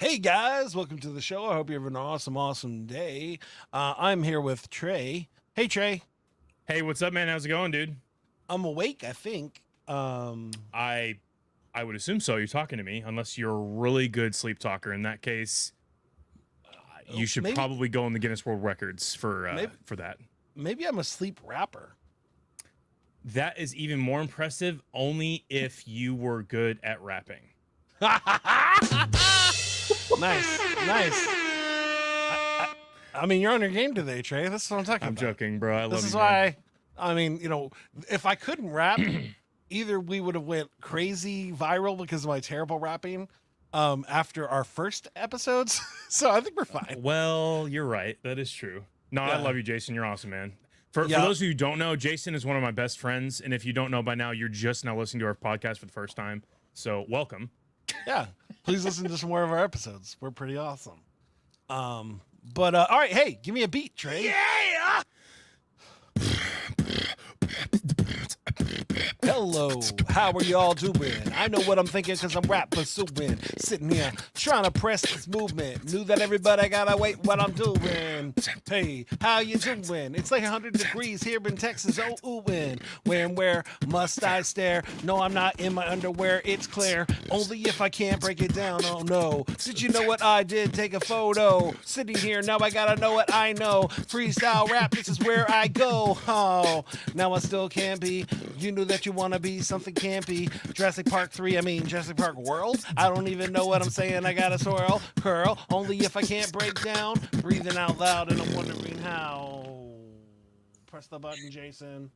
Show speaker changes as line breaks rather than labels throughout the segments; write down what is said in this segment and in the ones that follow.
Hey guys, welcome to the show. I hope you're having an awesome day. I'm here with Trey. Hey Trey,
Hey, what's up, man? How's it going, dude?
I'm awake, I think.
I I would assume so. You're talking to me, unless you're a really good sleep talker. In that case, you should
maybe
probably go in the Guinness World Records
maybe
for that.
maybe I'm a sleep rapper.
That is even more impressive. Only if you were good at rapping.
Nice. I mean, you're on your game today, Trey. This is what I'm talking
I'm
about.
joking, bro. I
This
love
is
you, man.
why. I mean, if I couldn't rap, either we would have went crazy viral because of my terrible rapping after our first episodes. So I think we're fine.
Well, you're right. That is true. No, I
Yeah.
love you, Jason. You're awesome, man. For
Yeah.
those of you who don't know, Jason is one of my best friends, and if you don't know by now, you're just now listening to our podcast for the first time. So welcome.
Yeah. Please listen to some more of our episodes. We're pretty awesome. But all right, hey, give me a beat, Trey.
Yeah.
Hello, how are y'all doing? I know what I'm thinking because I'm rap pursuing. Sitting here trying to press this movement. Knew that everybody gotta wait what I'm doing. Hey, how you doing? It's like 100 degrees here in Texas. Oh, ooh, where must I stare? No, I'm not in my underwear. It's clear. Only if I can't break it down. Oh no. Did you know what I did? Take a photo. Sitting here, now I gotta know what I know. Freestyle rap, this is where I go. Oh, now I still can be. You knew that you want to be something campy. Jurassic Park 3, I mean Jurassic Park World. I don't even know what I'm saying. I gotta swirl, curl. Only if I can't break down. Breathing out loud and I'm wondering how. Press the button, Jason.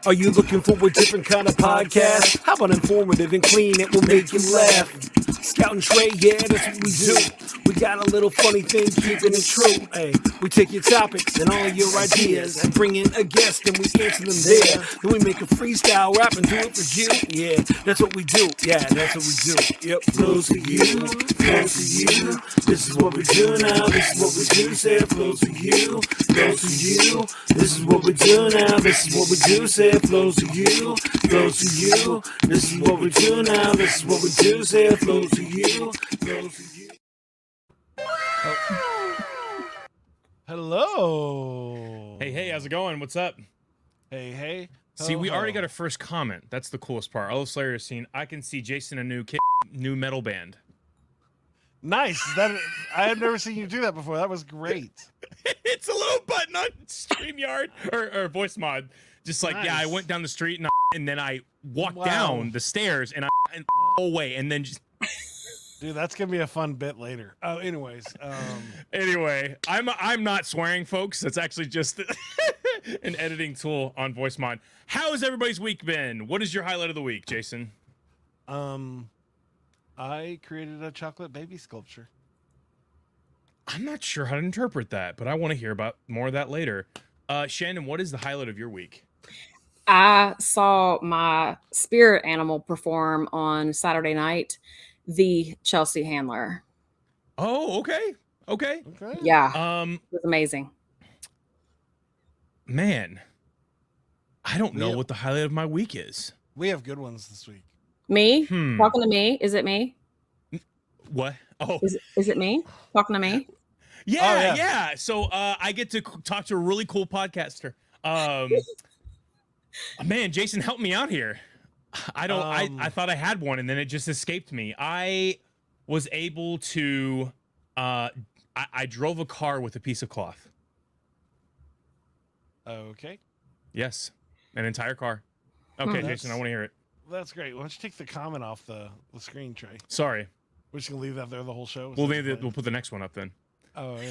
Are you looking for a different kind of podcast? How about informative and clean? It will make you laugh. Scout and Trey, yeah, that's what we do. We got a little funny thing, keeping it true. Hey, we take your topics and all your ideas and bring in a guest and we answer them there. Then we make a freestyle rap and do it for you. Yeah, that's what we do. Yeah, that's what we do. Yep, flows for you, flows for you. This is what we do now. This is what we do. Say it flows for you, flows for you. This is what we do now. This is what we do. Say it flows for you, flows for you. This is what we do now. This is what we do. Say it flows for you, flows for you.
Hello.
Hey, how's it going? What's up?
Hey.
See, we
Ho,
already
ho.
got a first comment. That's the coolest part. All the Slayer scene. I can see Jason a new metal band.
Nice. That I had never seen you do that before. That was great.
It's a little button on StreamYard or voice mod. Just like, yeah, I
Nice.
went down the street and then I walked
Wow.
down the stairs and away and then just
Dude, that's gonna be a fun bit later.
anyway, I'm not swearing, folks. That's actually just an editing tool on voice mod. How has everybody's week been? What is your highlight of the week, Jason?
I created a chocolate baby sculpture.
I'm not sure how to interpret that, but I want to hear about more of that later. Shannon, what is the highlight of your week?
I saw my spirit animal perform on Saturday night, the Chelsea Handler.
Oh, okay.
Okay.
Yeah, it was amazing.
Man, I don't know
Yeah.
what the highlight of my week is.
We have good ones this week.
Me? Talking to me? Is it me?
What? Oh,
Is it me? Talking to me?
yeah. So I get to talk to a really cool podcaster. Man, Jason, help me out here. I don't. I thought I had one, and then it just escaped me. I was able to. I drove a car with a piece of cloth.
Okay.
Yes, an entire car. Okay,
That's-
Jason, I want to hear it.
That's great. Why don't you take the comment off the screen, Trey?
Sorry.
We're just gonna leave that there the whole show.
Well, maybe we'll put the next one up then.
Oh yeah.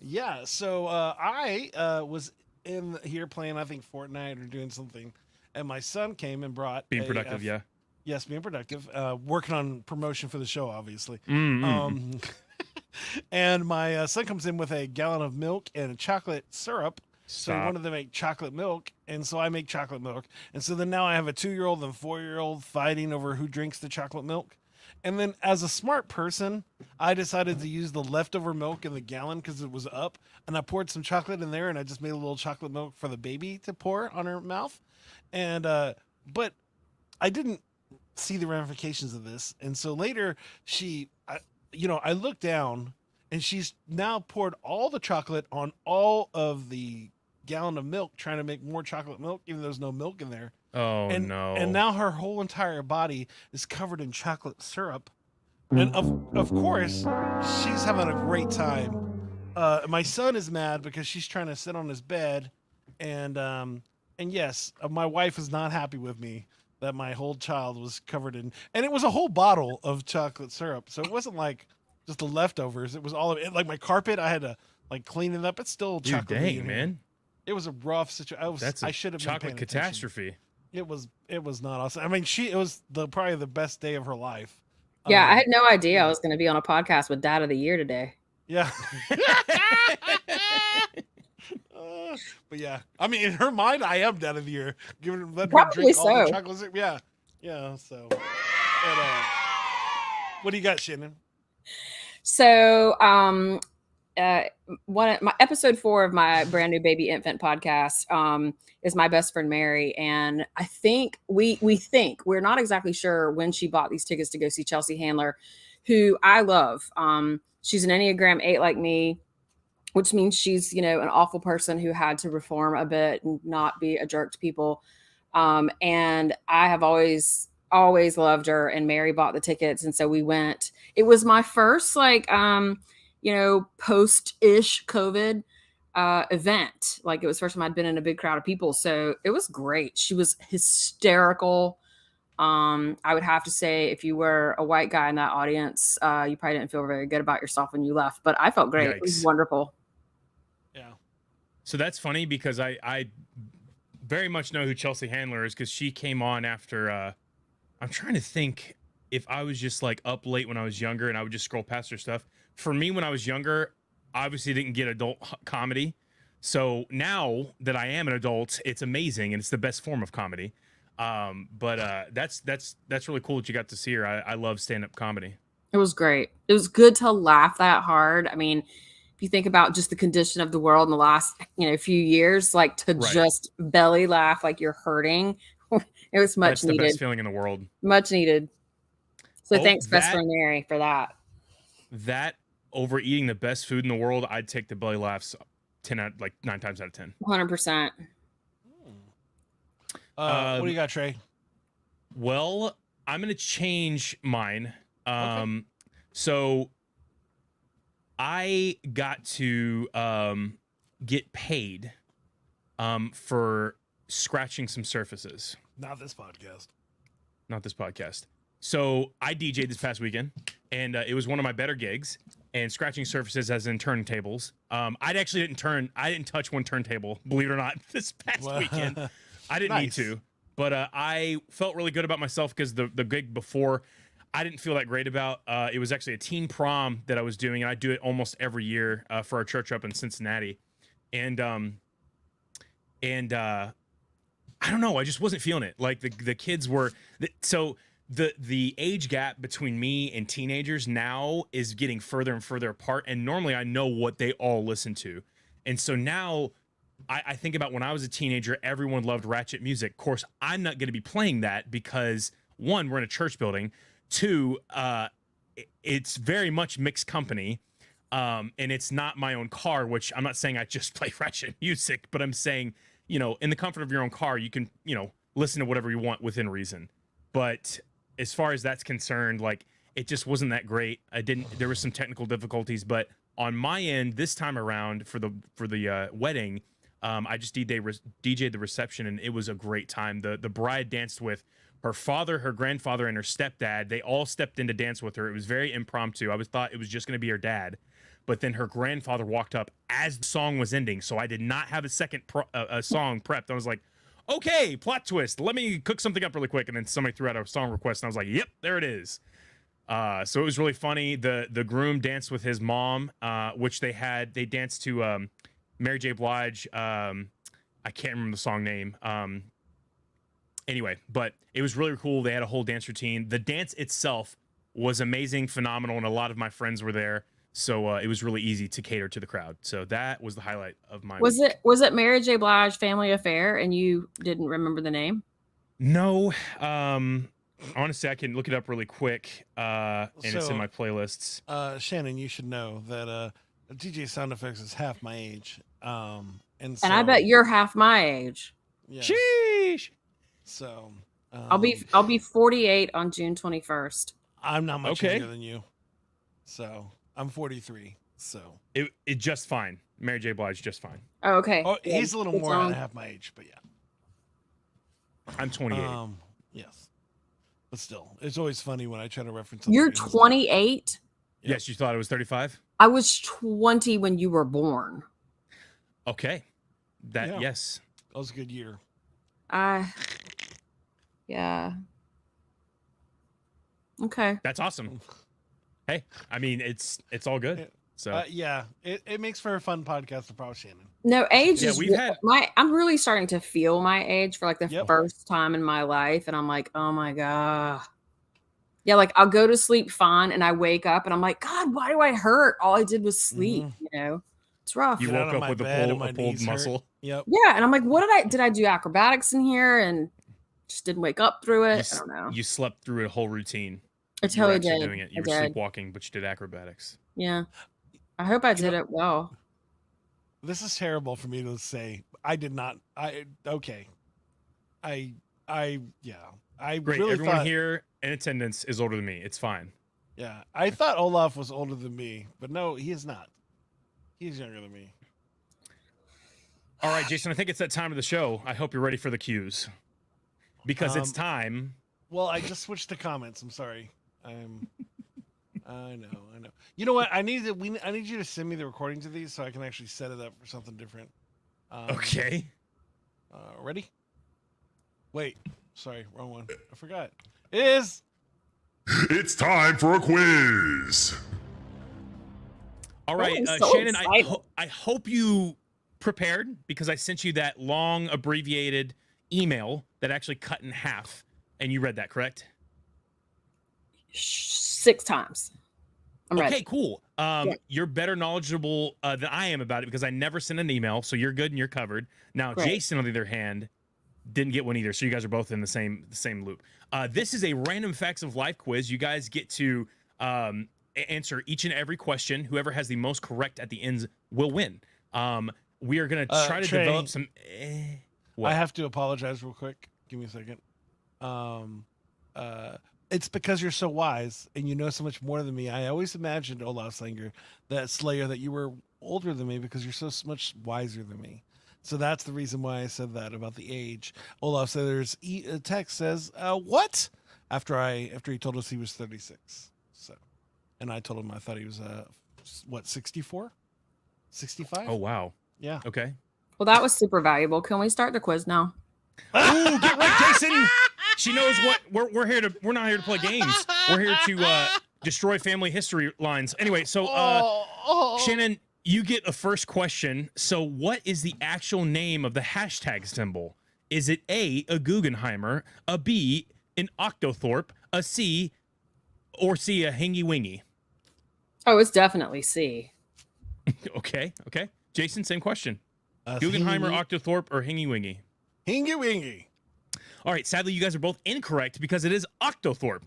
Yeah. So I was in here playing, I think Fortnite or doing something, and my son came and brought
Being productive, yeah.
Yes, being productive. Working on promotion for the show, obviously.
Mm-hmm.
And my son comes in with a gallon of milk and chocolate syrup. So he
Stop.
wanted to make chocolate milk, and so I make chocolate milk. And so then now I have a 2-year-old and 4-year-old fighting over who drinks the chocolate milk. And then as a smart person, I decided to use the leftover milk in the gallon because it was up. And I poured some chocolate in there and I just made a little chocolate milk for the baby to pour on her mouth. And, but I didn't see the ramifications of this. And so later I looked down and she's now poured all the chocolate on all of the gallon of milk, trying to make more chocolate milk, even though there's no milk in there.
Oh
and
no.
and now her whole entire body is covered in chocolate syrup, and of course she's having a great time. My son is mad because she's trying to sit on his bed, and yes, my wife is not happy with me that my whole child was covered in, and it was a whole bottle of chocolate syrup, so it wasn't like just the leftovers. It was all of it. Like my carpet, I had to like clean it up. It's still
Dude,
chocolate.
dang, man.
It was a rough situation.
That's
I should have been
chocolate
paying attention.
catastrophe.
It was not awesome. I mean, it was probably the best day of her life.
Yeah, I had no idea I was going to be on a podcast with Dad of the Year today.
Yeah. But yeah, I mean, in her mind, I am Dad of the Year. Let her drink all the chocolate syrup. Yeah, yeah. So, what do you got, Shannon?
So, one of my episode 4 of my brand new baby infant podcast is my best friend Mary, and I think we're not exactly sure when she bought these tickets to go see Chelsea Handler, who I love. She's an Enneagram 8 like me, which means she's an awful person who had to reform a bit and not be a jerk to people. And I have always loved her, and Mary bought the tickets, and so we went. It was my first post-ish COVID event. Like, it was the first time I'd been in a big crowd of people. So it was great. She was hysterical. I would have to say, if you were a white guy in that audience, you probably didn't feel very good about yourself when you left, but I felt great. Yikes. It was wonderful.
Yeah.
So that's funny because I very much know who Chelsea Handler is, because she came on after, I'm trying to think if I was just like up late when I was younger and I would just scroll past her stuff. For me, when I was younger, obviously didn't get adult comedy. So now that I am an adult, it's amazing and it's the best form of comedy. But that's really cool that you got to see her. I love stand-up comedy.
It was great. It was good to laugh that hard. I mean, if you think about just the condition of the world in the last few years, like to just belly laugh like you're hurting, it was much
That's
needed.
The best feeling in the world.
Much needed. So thanks, best friend Mary, for that.
That over eating the best food in the world, I'd take the belly laughs 9 times out of 10.
100%.
What do you got, Trey?
Well, I'm gonna change mine.
Okay.
So I got to get paid for scratching some surfaces.
Not this podcast.
Not this podcast. So I DJ'd this past weekend, and it was one of my better gigs. And scratching surfaces as in turntables. I didn't touch one turntable, believe it or not, this past weekend. I didn't need to, but I felt really good about myself because the gig before, I didn't feel that great about. It was actually a teen prom that I was doing, and I do it almost every year for our church up in Cincinnati. And I don't know, I just wasn't feeling it. Like the kids were the age gap between me and teenagers now is getting further and further apart. And normally I know what they all listen to. And so now I think about when I was a teenager, everyone loved ratchet music. Of course, I'm not going to be playing that because, one, we're in a church building. Two, it's very much mixed company. And it's not my own car, which I'm not saying I just play ratchet music, but I'm saying, in the comfort of your own car, you can, listen to whatever you want within reason. But as far as that's concerned, like, it just wasn't that great. There was some technical difficulties, but on my end this time around for the wedding, I just DJ'd the reception, and it was a great time. The bride danced with her father, her grandfather, and her stepdad. They all stepped in to dance with her. It was very impromptu. I thought it was just going to be her dad, but then her grandfather walked up as the song was ending, so I did not have a second song prepped. I was like, okay, plot twist. Let me cook something up really quick. And then somebody threw out a song request, and I was like, yep, there it is. So it was really funny. The groom danced with his mom, which they danced to Mary J. Blige. I can't remember the song name. Anyway, but it was really cool. They had a whole dance routine. The dance itself was amazing, phenomenal, and a lot of my friends were there. So it was really easy to cater to the crowd. So that was the highlight of my week.
Was it Mary J. Blige Family Affair and you didn't remember the name?
No. Honestly, I can look it up really quick. And it's in my playlists.
Shannon, you should know that DJ Sound Effects is half my age. And
I bet you're half my age.
Yeah.
Sheesh.
So
I'll be 48 on June 21st.
I'm not much
Okay.
younger than you. So I'm 43. So
It just fine. Mary J. Blige just fine.
Oh, okay.
oh, he's a little
It's
more
on.
than half my age, but yeah.
I'm 28.
Yes. But still, it's always funny when I try to reference something.
You're
and he's like,
28?
Yes, you thought it was 35?
I was 20 when you were born.
Okay. That
Yeah.
yes.
That was a good year.
Yeah. Okay.
That's awesome. Hey, I mean it's all good.
Yeah.
So
Yeah, it makes for a fun podcast to probably Shannon.
No, age
Yeah,
is
we've had-
I'm really starting to feel my age for like the
Yep.
first time in my life. And I'm like, oh my God. Yeah, like I'll go to sleep fine and I wake up and I'm like, God, why do I hurt? All I did was sleep, you know? It's rough.
you
Get out
woke
of
up
my
with
bed and
a
my
pulled
knees hurt.
muscle.
Yep.
Yeah, and I'm like, what did I do acrobatics in here and just didn't wake up through it? I don't know.
You slept through a whole routine.
I
You were
totally
actually
did.
doing it.
I
You were
did.
sleepwalking, but you did acrobatics.
Yeah. I hope I did it well.
This is terrible for me to say. I did not. Okay. Yeah. I
Great.
really
Everyone
thought.
here in attendance is older than me. It's fine.
Yeah, I thought Olaf was older than me, but no, he is not. He's younger than me.
All right, Jason, I think it's that time of the show. I hope you're ready for the cues. Because it's time.
Well, I just switched to comments. I'm sorry. I know. You know what? I need you to send me the recordings of these so I can actually set it up for something different.
Okay.
Ready? Wait. Sorry, wrong one. I forgot. It is.
It's time for a quiz.
All right,
I'm so
Shannon,
excited.
I hope you prepared because I sent you that long abbreviated email that actually cut in half, and you read that, correct?
6 times. I'm
Okay,
ready.
cool. You're better knowledgeable than I am about it because I never sent an email, so you're good and you're covered. Now,
Great.
Jason, on the other hand, didn't get one either, so you guys are both in the same loop. This is a random facts of life quiz. You guys get to answer each and every question. Whoever has the most correct at the ends will win. We are going to try to
Trey,
develop some. What?
I have to apologize real quick. Give me a second. It's because you're so wise and you know so much more than me. I always imagined, Olaf Slanger, that you were older than me because you're so much wiser than me. So that's the reason why I said that about the age. Olaf said there's a text says, what? After he told us he was 36. So, and I told him I thought he was, 64? 65?
Oh, wow.
Yeah.
Okay.
Well, that was super valuable. Can we start the quiz now?
Ooh, get right, Jason. She knows what we're here to. We're not here to play games. We're here to destroy family history lines. Anyway, so Shannon, you get a first question. So, what is the actual name of the hashtag symbol? Is it A, a Guggenheimer, a B, an Octothorpe, a C, or C, a Hingy Wingy?
Oh, it's definitely C.
Okay. Jason, same question.
Hingy
Guggenheimer,
Wingy.
Octothorpe, or Hingy Wingy?
Hingy Wingy.
All right. Sadly, you guys are both incorrect because it is Octothorpe,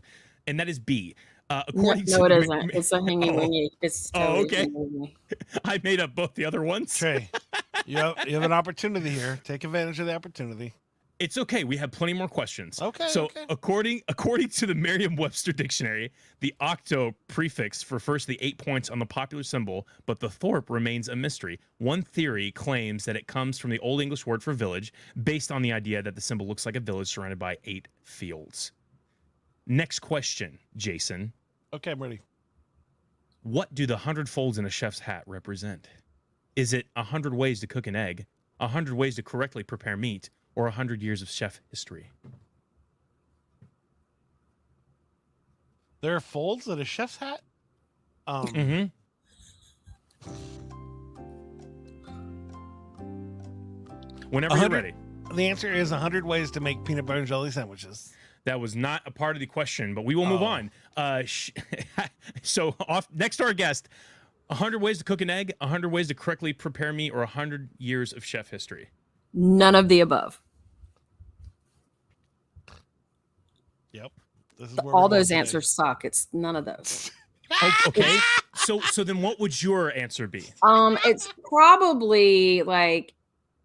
and that is B.
No,
According
no, it
to
isn't. It's a hingy wingy. It's totally
okay.
hingy-wingy.
I made up both the other ones.
Trey, you have an opportunity here. Take advantage of the opportunity.
It's okay. We have plenty more questions.
Okay,
So
okay.
according to the Merriam-Webster dictionary, the octo prefix refers to the 8 points on the popular symbol, but the thorpe remains a mystery. One theory claims that it comes from the Old English word for village, based on the idea that the symbol looks like a village surrounded by 8 fields. Next question, Jason.
Okay, I'm ready.
What do the 100 folds in a chef's hat represent? Is it 100 ways to cook an egg, 100 ways to correctly prepare meat, or 100 years of chef history?
There are folds in a chef's hat?
Mm-hmm. Whenever you're
100
ready.
The answer is 100 ways to make peanut butter and jelly sandwiches.
That was not a part of the question, but we will move on. So next to our guest, 100 ways to cook an egg, 100 ways to correctly prepare meat, or 100 years of chef history.
None of the above.
Yep. This is where
All
we're going
those
today.
answers suck. It's none of those.
Oh, okay. So then what would your answer be?
It's probably like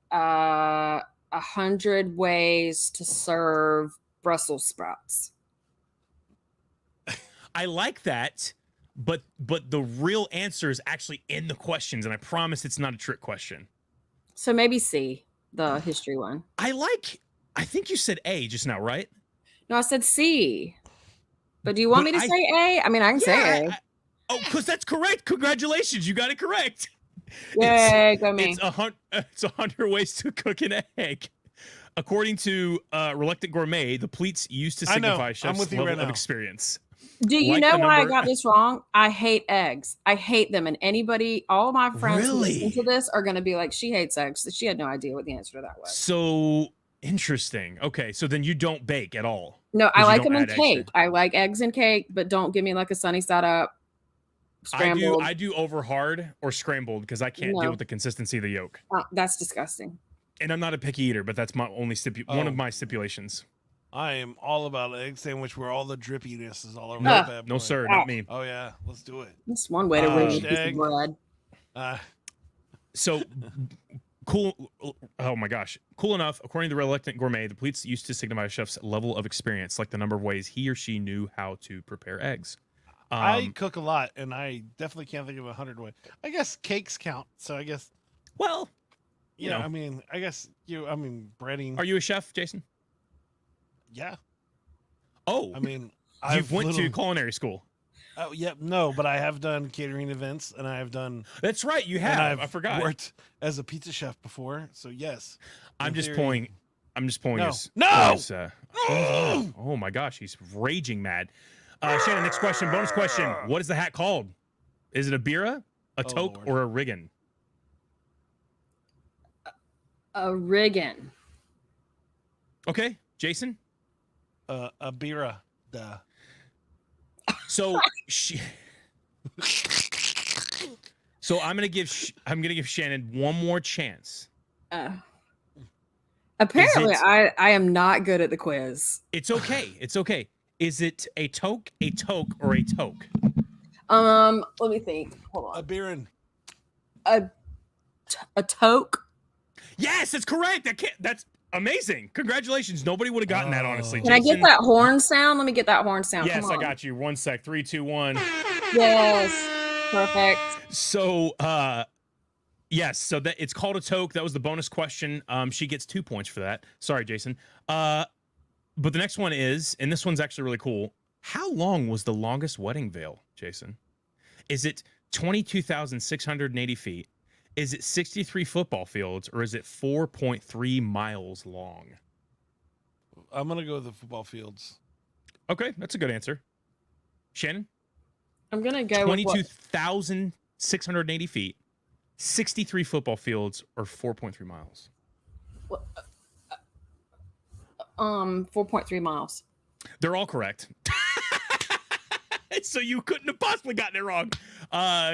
100 ways to serve Brussels sprouts.
I like that, but the real answer is actually in the questions, and I promise it's not a trick question.
So maybe C, the history one.
I think you said A just now, right?
No, I said C. But do you want
But
me to say A? I mean, I can say A.
Because that's correct. Congratulations, you got it correct.
Yay, go me.
It's 100 ways to cook an egg. According to Reluctant Gourmet, the pleats used to signify chef's level of experience.
Do you
Like
know
the
why I
number-
got this wrong? I hate eggs. I hate them. And anybody, all of my friends who
Really?
listen to this are going to be like, she hates eggs. She had no idea what the answer to that was.
So interesting. Okay, so then you don't bake at all.
No, I
'Cause you
like
don't
them in
add eggs
cake.
in.
I like eggs in cake, but don't give me like a sunny side up scrambled.
I do over hard or scrambled because I can't
No.
deal with the consistency of the yolk.
That's disgusting.
And I'm not a picky eater, but that's my only one of
Oh.
my stipulations.
I am all about an egg sandwich where all the drippiness is all over
No,
that bad
no,
boy.
sir, not me.
Oh yeah, let's do it.
That's one way to ruin a piece
egg.
of bread.
So cool. Oh my gosh. Cool enough. According to the Reluctant Gourmet, the pleats used to signify a chef's level of experience, like the number of ways he or she knew how to prepare eggs.
I cook a lot, and I definitely can't think of 100 ways. I guess cakes count, so I guess
Well,
you know. I mean, I guess breading.
Are you a chef, Jason?
Yeah.
Oh,
I mean,
you've went to culinary school.
Oh, yeah, no, but I have done catering events, and I have done.
That's right, you
and
have.
I've
I forgot.
Worked as a pizza chef before, so yes.
I'm
in
just
theory-
pulling. I'm just pulling
No.
his.
No!
his, oh my gosh, he's raging mad. Shannon, next question, bonus question. What is the hat called? Is it a bira, a toque,
Lord.
or a riggin?
A riggin.
Okay, Jason.
A bira. Duh.
So so I'm gonna give Shannon one more chance.
Apparently,
Is it-
I am not good at the quiz.
It's okay. It's okay. Is it a toque, or a toque?
Let me think. Hold
A
on.
birin.
A toque.
Yes, that's correct. That's amazing. Congratulations. Nobody would have gotten that, honestly.
Can I get
Jason.
that horn sound? Let me get that horn sound.
Yes,
Come
I
on.
got you. 1 sec. 3, 2, 1.
Yes. Perfect.
So, yes. So that it's called a toque. That was the bonus question. She gets 2 points for that. Sorry, Jason. But the next one is, and this one's actually really cool. How long was the longest wedding veil, Jason? Is it 22,680 feet? Is it 63 football fields, or is it 4.3 miles long?
I'm gonna go with the football fields.
Okay, that's a good answer. Shannon?
I'm gonna go with what?
22,680 feet, 63 football fields, or 4.3 miles.
4.3 miles.
They're all correct. So you couldn't have possibly gotten it wrong.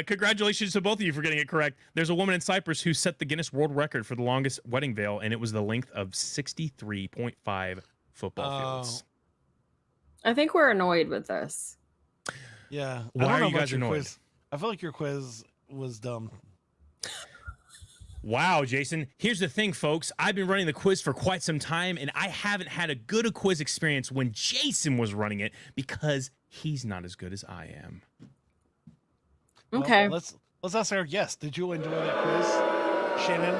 Congratulations to both of you for getting it correct. There's a woman in Cyprus who set the Guinness World Record for the longest wedding veil, and it was the length of 63.5 football fields.
I think we're annoyed with this.
Yeah.
Why
I don't
are
know
you
about
guys
your
annoyed?
Quiz. I feel like your quiz was dumb.
Wow, Jason. Here's the thing, folks. I've been running the quiz for quite some time, and I haven't had a good a quiz experience when Jason was running it because he's not as good as I am.
Okay.
Well, let's ask our guest. Did you enjoy that quiz, Shannon?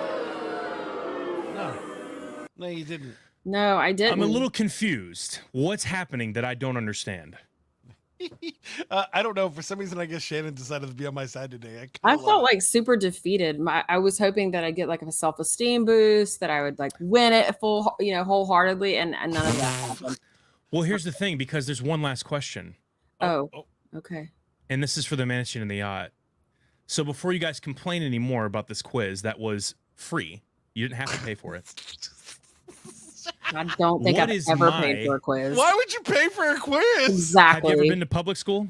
No, you didn't.
No, I didn't.
I'm a little confused. What's happening that I don't understand?
I don't know. For some reason, I guess Shannon decided to be on my side today.
I felt like super defeated. I was hoping that I'd get like a self-esteem boost, that I would like win it wholeheartedly, and none of that happened.
Well, here's the thing, because there's one last question,
Oh, okay.
and this is for the mansion and the yacht. So before you guys complain anymore about this quiz, that was free. You didn't have to pay for it.
I don't think
What
I've
is
ever
my-
paid for a quiz.
Why would you pay for a quiz?
Exactly.
Have you ever been to public school?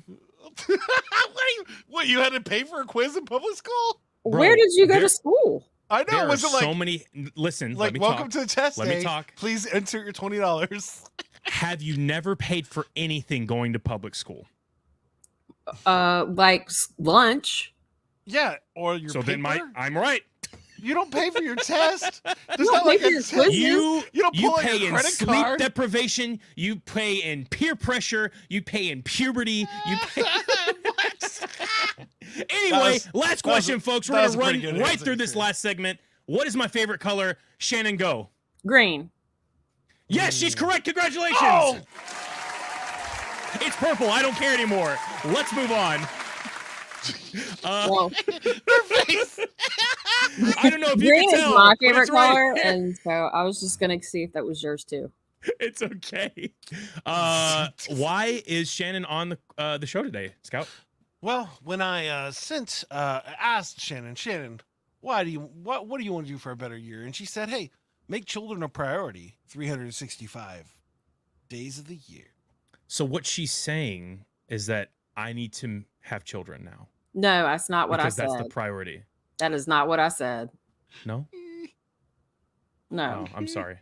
What, you had to pay for a quiz in public school?
Where
Bro,
did you go
there-
to school?
I know.
There are
Was it
so
like
many. Listen, let
like
me
welcome
talk.
to the test
Let
day?
me talk.
Please enter your $20.
Have you never paid for anything going to public school?
Like lunch.
Yeah, or your
So
paper.
then I'm right.
You don't pay for your test. There's
don't
not
pay
like
for
a
your
test.
quizzes.
You
don't pull out
pay
your
in
credit
sleep
card.
deprivation. You pay in peer pressure. You pay in puberty. You pay. Anyway, last question, folks. We're
that was
gonna
a pretty
run
good
right
answer,
through this
too.
last segment. What is my favorite color? Shannon, go.
Green.
Yes, she's correct. Congratulations.
Oh!
It's purple. I don't care anymore. Let's move on.
Well,
I don't know if you
green
can
is
tell.
my
but
favorite
it's right
color,
here.
and so I was just gonna see if that was yours too.
It's okay. Why is Shannon on the show today, Scout?
Well, when I asked Shannon, what do you want to do for a better year? And she said, hey, make children a priority 365 days of the year.
So what she's saying is that I need to have children now
No, that's not what
because
I
that's
said.
the priority.
That is not what I said.
No?
No,
Oh, I'm sorry.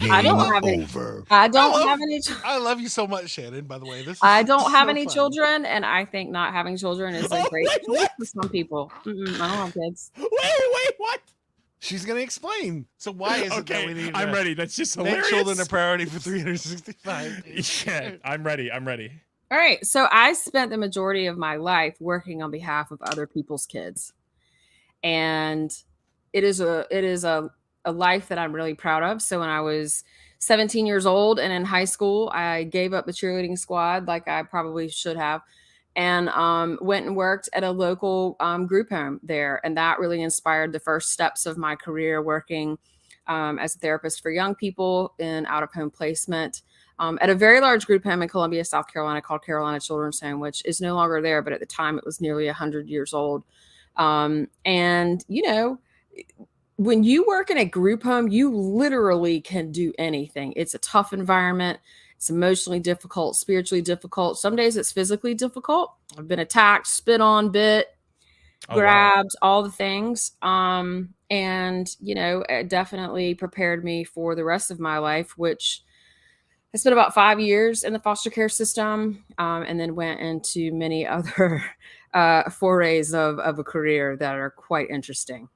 I don't have any.
over.
I don't
love-
have any.
I love you so much, Shannon, by the way. This is
I don't have
so
any
fun.
children, and I think not having children is a
Oh,
great
wait,
choice
what?
for some people. I don't have kids.
Wait, what?
She's going to explain. So why is it that we
Okay,
need
I'm
to
ready. That's just
make
hilarious.
children a priority for 365 days?
Yeah, I'm ready.
All right. So I spent the majority of my life working on behalf of other people's kids. And it is a life that I'm really proud of. So when I was 17 years old and in high school, I gave up the cheerleading squad like I probably should have, and went and worked at a local group home there. And that really inspired the first steps of my career working as a therapist for young people in out-of-home placement at a very large group home in Columbia, South Carolina called Carolina Children's Home, which is no longer there, but at the time it was nearly 100 years old. And, you know, when you work in a group home, you literally can do anything. It's a tough environment. It's emotionally difficult, spiritually difficult. Some days it's physically difficult. I've been attacked, spit on, bit,
Oh, wow.
grabbed, all the things. And, you know, it definitely prepared me for the rest of my life, which I spent about 5 years in the foster care system, and then went into many other forays of a career that are quite interesting.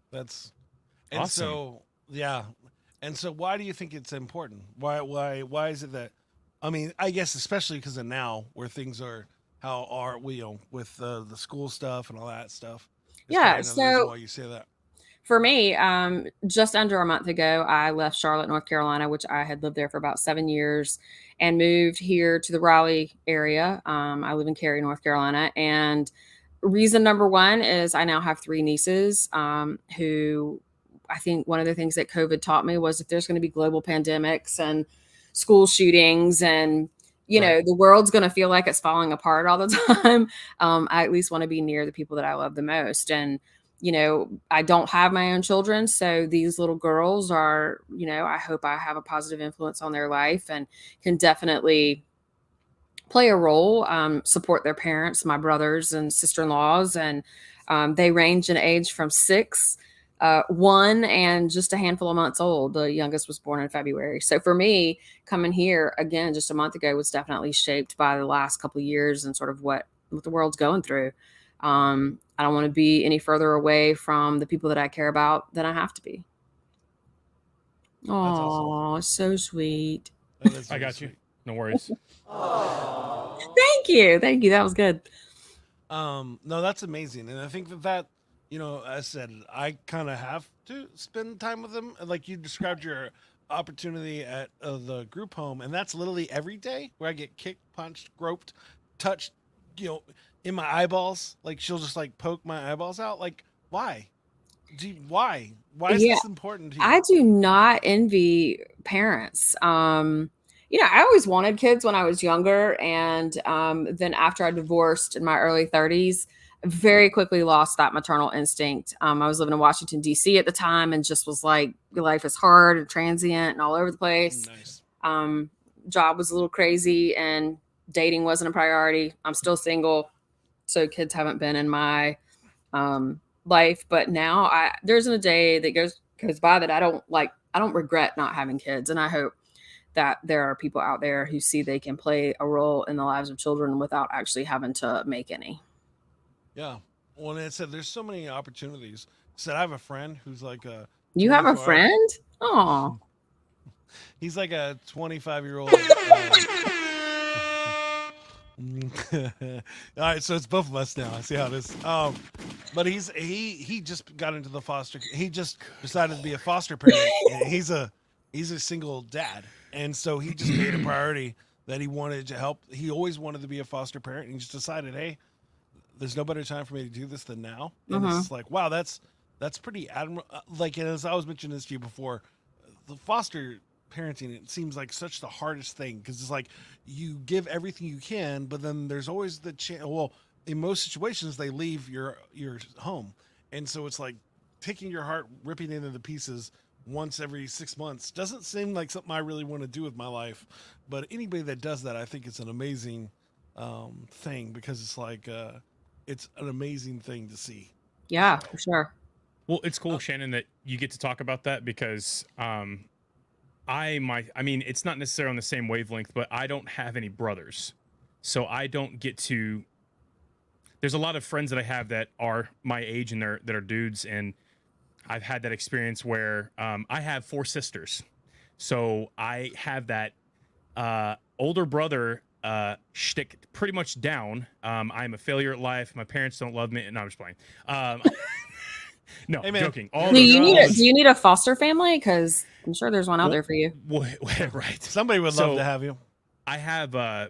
That's and
Awesome.
so yeah. And so why do you think it's important? Why is it that I mean, I guess especially because of now where things are how are we with the school stuff and all that stuff. It's
Yeah,
probably another reason
so
why you say that.
for me, just under a month ago, I left Charlotte, North Carolina, which I had lived there for about 7 years, and moved here to the Raleigh area. I live in Cary, North Carolina. And reason number one is I now have 3 nieces who I think one of the things that COVID taught me was if there's going to be global pandemics and school shootings and you know, the world's going to feel like it's falling apart all the time. I at least want to be near the people that I love the most. And you know, I don't have my own children. So these little girls are, you know, I hope I have a positive influence on their life and can definitely play a role, support their parents, my brothers and sister-in-laws. And they range in age from 6, 1, and just a handful of months old. The youngest was born in February. So for me, coming here again, just a month ago was definitely shaped by the last couple of years and sort of what the world's going through. I don't want to be any further away from the people that I care about than I have to be. Oh,
awesome.
so sweet.
That is
I
really
got you.
sweet.
No worries.
Thank you. Thank you. That was good.
No, that's amazing. And I think that, you know, as I said, I kind of have to spend time with them. Like you described your opportunity at the group home, and that's literally every day where I get kicked, punched, groped, touched, you know, in my eyeballs. Like she'll just like poke my eyeballs out. Like, why? Why is
Yeah.
this important to you?
I do not envy parents. You know, I always wanted kids when I was younger. And then after I divorced in my early 30s, very quickly lost that maternal instinct. I was living in Washington, D.C. at the time, and just was like, life is hard and transient and all over the place.
Nice.
Job was a little crazy and dating wasn't a priority. I'm still single, so kids haven't been in my life. But now there isn't a day that goes by that I don't regret not having kids. And I hope that there are people out there who see they can play a role in the lives of children without actually having to make any.
Yeah. Well, and it said there's so many opportunities. Said I have a friend who's like a.
You have a
24
friend? Oh,
He's like a 25-year-old. All right, so it's both of us now. I see how it is. But he just got into the foster. He just decided to be a foster parent. And he's a single dad, and so he just made a priority that he wanted to help. He always wanted to be a foster parent, and he just decided, hey, there's no better time for me to do this than now. And it's like, wow, that's pretty admirable. Like, and as I was mentioning this to you before, the foster parenting, it seems like such the hardest thing, because it's like you give everything you can, but then there's always the chance. Well, in most situations, they leave your home, and so it's like taking your heart, ripping it into pieces once every 6 months doesn't seem like something I really want to do with my life. But anybody that does that, I think it's an amazing thing, because it's like it's an amazing thing to see.
yeah, for sure.
Well, it's cool, Shannon, that you get to talk about that, because I mean, it's not necessarily on the same wavelength, but I don't have any brothers. So I don't get to, there's a lot of friends that I have that are my age and that are dudes. And I've had that experience where I have 4 sisters. So I have that older brother shtick pretty much down. I'm a failure at life. My parents don't love me. No, I'm just playing. No,
Hey,
joking.
Do you need a foster family? Because I'm sure there's one out there for you.
Right.
Somebody would love to have you.
I have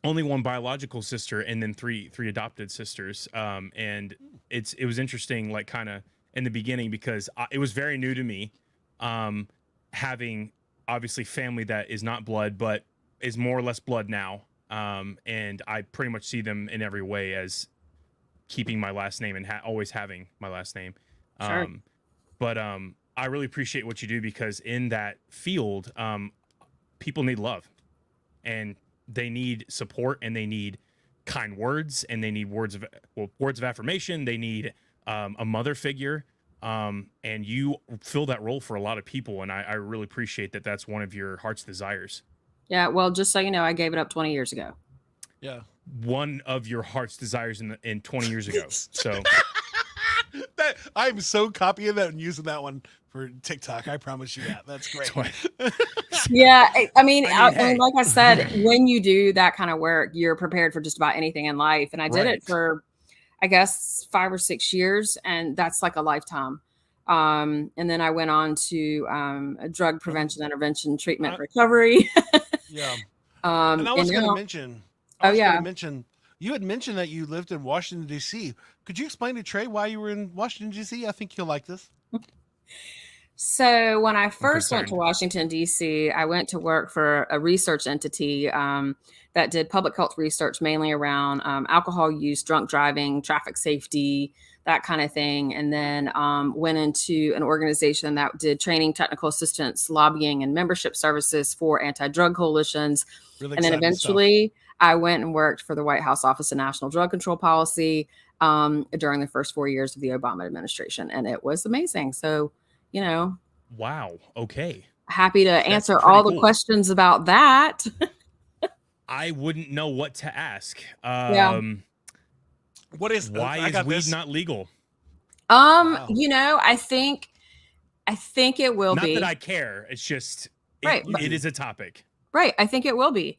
only one biological sister and then three adopted sisters. And it was interesting, like kind of in the beginning, because it was very new to me, having obviously family that is not blood, but is more or less blood now. And I pretty much see them in every way as keeping my last name and always having my last name.
Sure.
But I really appreciate what you do, because in that field, people need love, and they need support, and they need kind words, and they need words of affirmation. They need a mother figure. And you fill that role for a lot of people. And I really appreciate that. That's one of your heart's desires.
Yeah. Well, just so you know, I gave it up 20 years ago.
Yeah.
One of your heart's desires in 20 years ago. So
I'm so copying that and using that one for TikTok. I promise you that. That's great.
Yeah. I mean,
hey.
like I said, when you do that kind of work, you're prepared for just about anything in life. And I did it for, I guess, 5 or 6 years, and that's like a lifetime. And then I went on to drug prevention, intervention, treatment, recovery.
Yeah. And I was going to mention. You had mentioned that you lived in Washington, D.C. Could you explain to Trey why you were in Washington, D.C.? I think he'll like this.
So when I first went to Washington, D.C., I went to work for a research entity that did public health research, mainly around alcohol use, drunk driving, traffic safety, that kind of thing. And then went into an organization that did training, technical assistance, lobbying, and membership services for anti-drug coalitions. Really, and then eventually I went and worked for the White House Office of National Drug Control Policy during the first 4 years of the Obama administration. And it was amazing. So, you know.
Wow. Okay.
Happy to answer all the questions about that.
I wouldn't know what to ask.
What is
why is weed not legal?
Wow.
You know, I think it will be.
Not that I care. It's just it is a topic.
Right. I think it will be.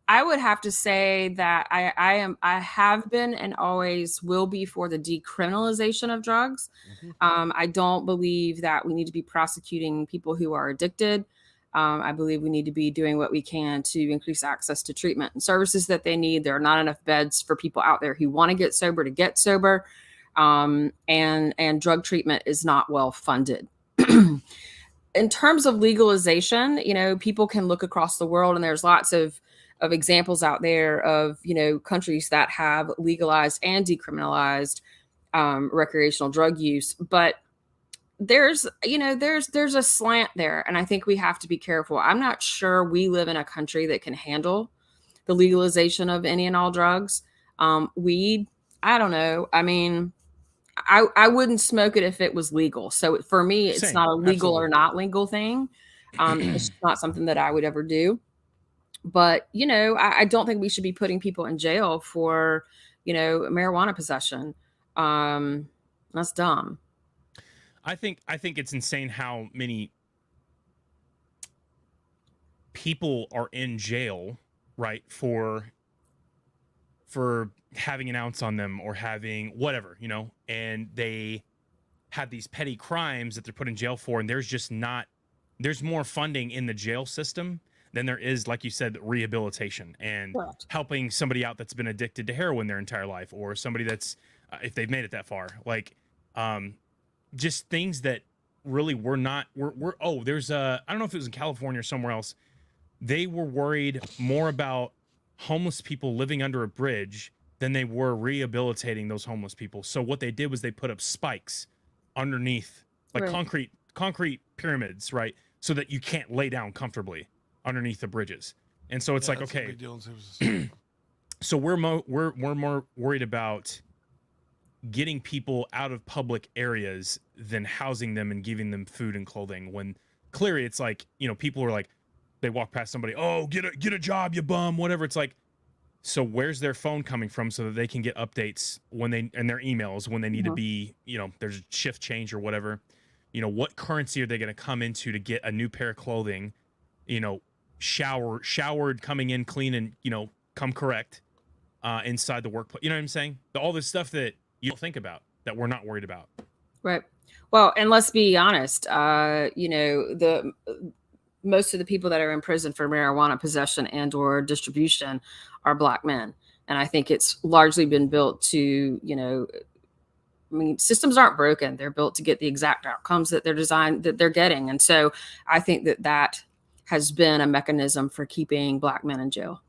I would have to say that I have been and always will be for the decriminalization of drugs. Mm-hmm. I don't believe that we need to be prosecuting people who are addicted. I believe we need to be doing what we can to increase access to treatment and services that they need. There are not enough beds for people out there who want to get sober. And drug treatment is not well funded. In terms of legalization, you know, people can look across the world, and there's lots of of examples out there of, countries that have legalized and decriminalized recreational drug use. But there's a slant there. And I think we have to be careful. I'm not sure we live in a country that can handle the legalization of any and all drugs. Weed, I don't know. I mean, I wouldn't smoke it if it was legal. So for me, it's
Same.
not a legal
Absolutely.
or not legal thing. It's not something that I would ever do. But, I don't think we should be putting people in jail for, marijuana possession. That's dumb.
I think it's insane how many people are in jail, right, for having an ounce on them or having whatever, and they have these petty crimes that they're put in jail for, and there's more funding in the jail system than there is, like you said, rehabilitation and
Correct.
helping somebody out that's been addicted to heroin their entire life, or somebody that's if they've made it that far, like just things that really there's I don't know if it was in California or somewhere else. They were worried more about homeless people living under a bridge than they were rehabilitating those homeless people. So what they did was they put up spikes underneath, like
Right.
concrete pyramids, right? So that you can't lay down comfortably underneath the bridges. And so it's like,
that's a
okay,
big deal in San Francisco.
so we're more worried about getting people out of public areas than housing them and giving them food and clothing, when clearly it's like, people are like, they walk past somebody, oh, get a job, you bum, whatever. It's like, so where's their phone coming from so that they can get updates and their emails when they need to be, there's a shift change or whatever. What currency are they going to come into to get a new pair of clothing, showered, coming in clean and, come correct inside the workplace. You know what I'm saying? All this stuff that you don't think about, that we're not worried about.
Right. Well, and let's be honest, the most of the people that are in prison for marijuana possession and or distribution are Black men. And I think it's largely been built to, systems aren't broken. They're built to get the exact outcomes that they're getting. And so I think that has been a mechanism for keeping Black men in jail.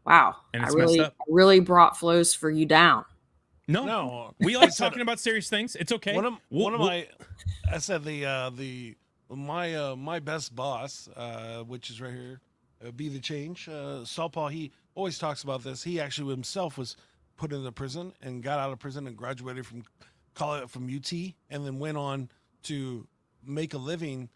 Wow.
And it's
I
messed up.
really brought flows for you down.
No, we like talking about serious things. It's okay.
I said my best boss, which is right here, Be the Change. Saul Paul, he always talks about this. He actually himself was put into prison and got out of prison and graduated from college, from UT, and then went on to make a living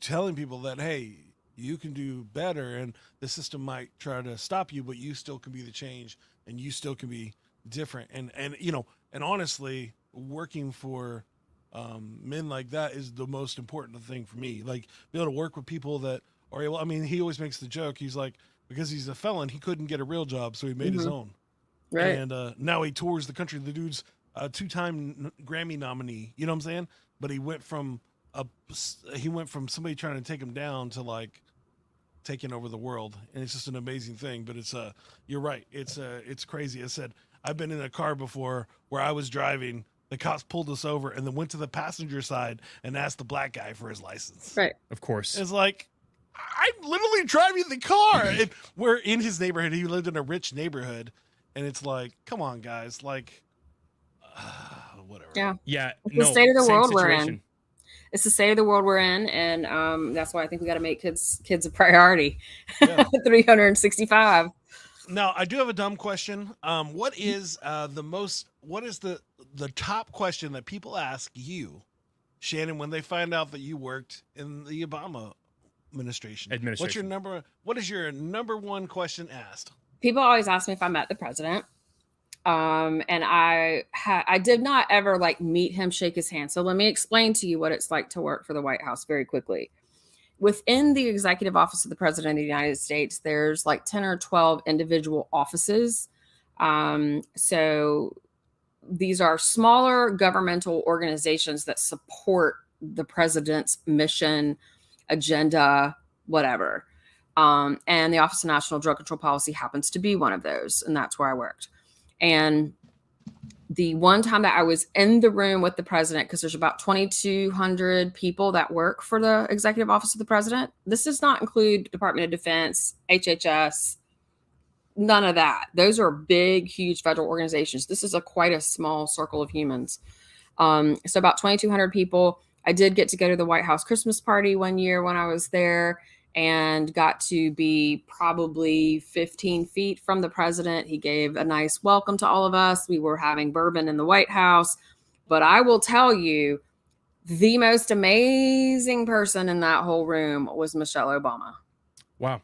telling people that, hey, you can do better, and the system might try to stop you, but you still can be the change, and you still can be different. And honestly, working for men like that is the most important thing for me. Like, be able to work with people that are able. I mean, he always makes the joke. He's like, because he's a felon, he couldn't get a real job, so he made his own.
Right.
And now he tours the country. The dude's a 2-time Grammy nominee. You know what I'm saying? But he went from somebody trying to take him down to like taking over the world, and it's just an amazing thing. But it's you're right. It's crazy. I said, I've been in a car before where I was driving. The cops pulled us over and then went to the passenger side and asked the black guy for his license.
Right.
Of course.
It's like, I'm literally driving the car. And we're in his neighborhood. He lived in a rich neighborhood. And it's like, come on, guys. Like, whatever.
Yeah.
Yeah.
It's the state of the world we're in.
situation.
It's the state of the world we're in. And that's why I think we got to make kids a priority.
Yeah.
365.
Now, I do have a dumb question. What is the top question that people ask you, Shannon, when they find out that you worked in the Obama administration? What is your number one question asked?
People always ask me if I met the president. And I did not ever like meet him, shake his hand. So let me explain to you what it's like to work for the White House very quickly. Within the executive office of the president of the United States, there's like 10 or 12 individual offices. So these are smaller governmental organizations that support the president's mission, agenda, whatever. And the Office of National Drug Control Policy happens to be one of those. And that's where I worked. And the one time that I was in the room with the president, because there's about 2,200 people that work for the executive office of the president. This does not include Department of Defense, HHS, none of that. Those are big, huge federal organizations. This is quite a small circle of humans. So about 2,200 people. I did get to go to the White House Christmas party one year when I was there, and got to be probably 15 feet from the president. He gave a nice welcome to all of us. We were having bourbon in the White House. But I will tell you, the most amazing person in that whole room was Michelle Obama.
Wow.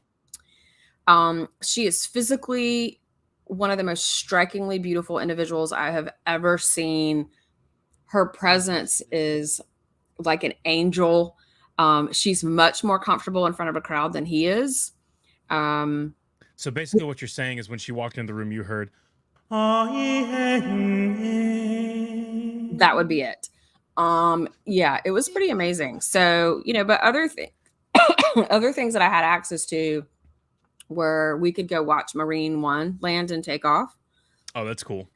She is physically one of the most strikingly beautiful individuals I have ever seen. Her presence is like an angel. She's much more comfortable in front of a crowd than he is.
So basically what you're saying is when she walked into the room, you heard,
that would be it. Yeah, it was pretty amazing. So, but other things that I had access to were we could go watch Marine One land and take off.
oh, that's cool.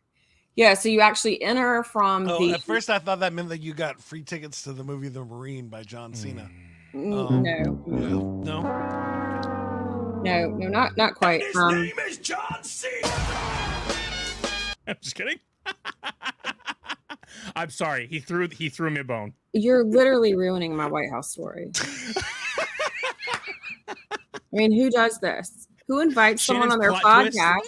Yeah, so you actually enter from
At first I thought that meant that you got free tickets to the movie The Marine by John Cena.
No,
No.
not quite.
His name is John Cena.
I'm just kidding. I'm sorry. He threw me a bone.
You're literally ruining my White House story. I mean, who does this? Who invites someone on their podcast?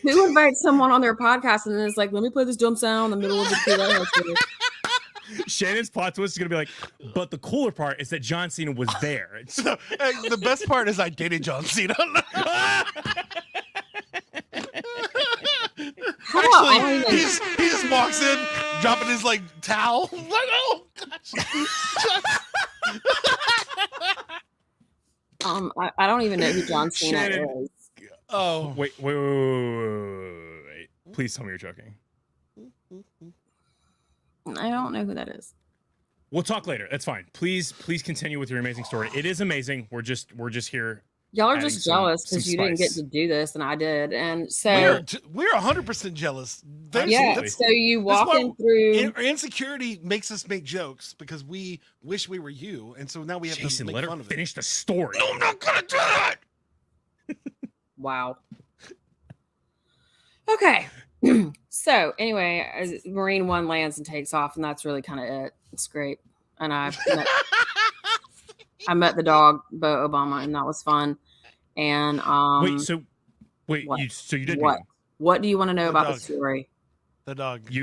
Who invites someone on their podcast and then it's like, let me play this dumb sound in the middle of the White House story.
Shannon's plot twist is going to be like, but the cooler part is that John Cena was there.
So, the best part is I dated John Cena. Actually, he just walks in, dropping his like towel. Like, oh gosh.
I don't even know who John Cena
Shannon.
is.
Oh, wait. Please tell me you're joking.
I don't know who that is.
We'll talk later. That's fine. Please continue with your amazing story. It is amazing. We're just here.
Y'all are
adding
just jealous
some
because you didn't get
spice.
to do this and I did. And so
We're 100% jealous.
Absolutely.
so you walk
why
in through.
Insecurity makes us make jokes because we wish we were you, and so now we have
Jason,
to
let
make
her
fun of it.
finish the story.
No, I'm not gonna do that.
Wow. Okay. So anyway, as Marine One lands and takes off, and that's really kind of it. It's great. And I met the dog, Bo Obama, and that was fun. And
wait,
what?
you did
what? What do you want to know
The
about
dog.
the story?
The dog.
The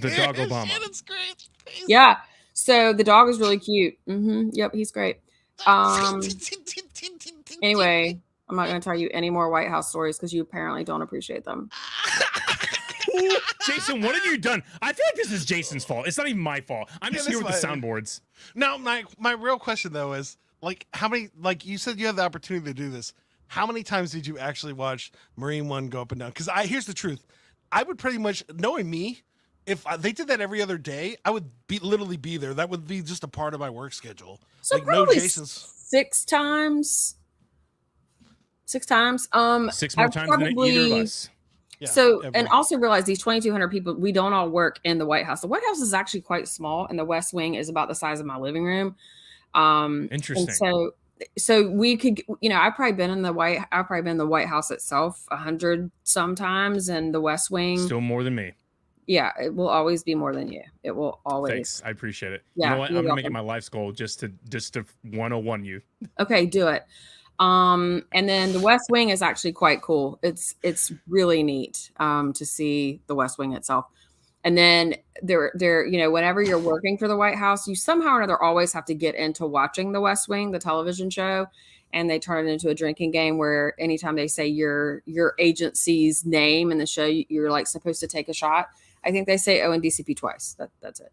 dog Obama.
Shannon's great.
Yeah. So the dog is really cute. Yep, he's great. Anyway, I'm not going to tell you any more White House stories because you apparently don't appreciate them.
Jason, what have you done? I feel like this is Jason's fault. It's not even my fault. I'm just here with the
fine.
soundboards.
Now, my real question though is like, how many? Like you said, you had the opportunity to do this. How many times did you actually watch Marine One go up and down? Because here's the truth. I would pretty much, knowing me, if they did that every other day, I would literally be there. That would be just a part of my work schedule.
So
like
probably
no Jason's.
6 times. 6 times.
6 more times than either of us.
Yeah,
So,
every-
and also realize these 2,200 people, we don't all work in the White House. The White House is actually quite small, and the West Wing is about the size of my living room.
Interesting.
And so we could, I've probably been in the White House itself 100 sometimes, and the West Wing.
Still more than me.
Yeah, it will always be more than you. It will always.
Thanks. I appreciate it.
Yeah,
You know what?
you're
I'm gonna make it
welcome.
my life's goal just to 101 you.
Okay, do it. And then the West Wing is actually quite cool. It's really neat to see the West Wing itself. And then there, whenever you're working for the White House, you somehow or another always have to get into watching the West Wing, the television show, and they turn it into a drinking game where anytime they say your agency's name in the show, you're like supposed to take a shot. I think they say ONDCP twice. That's it.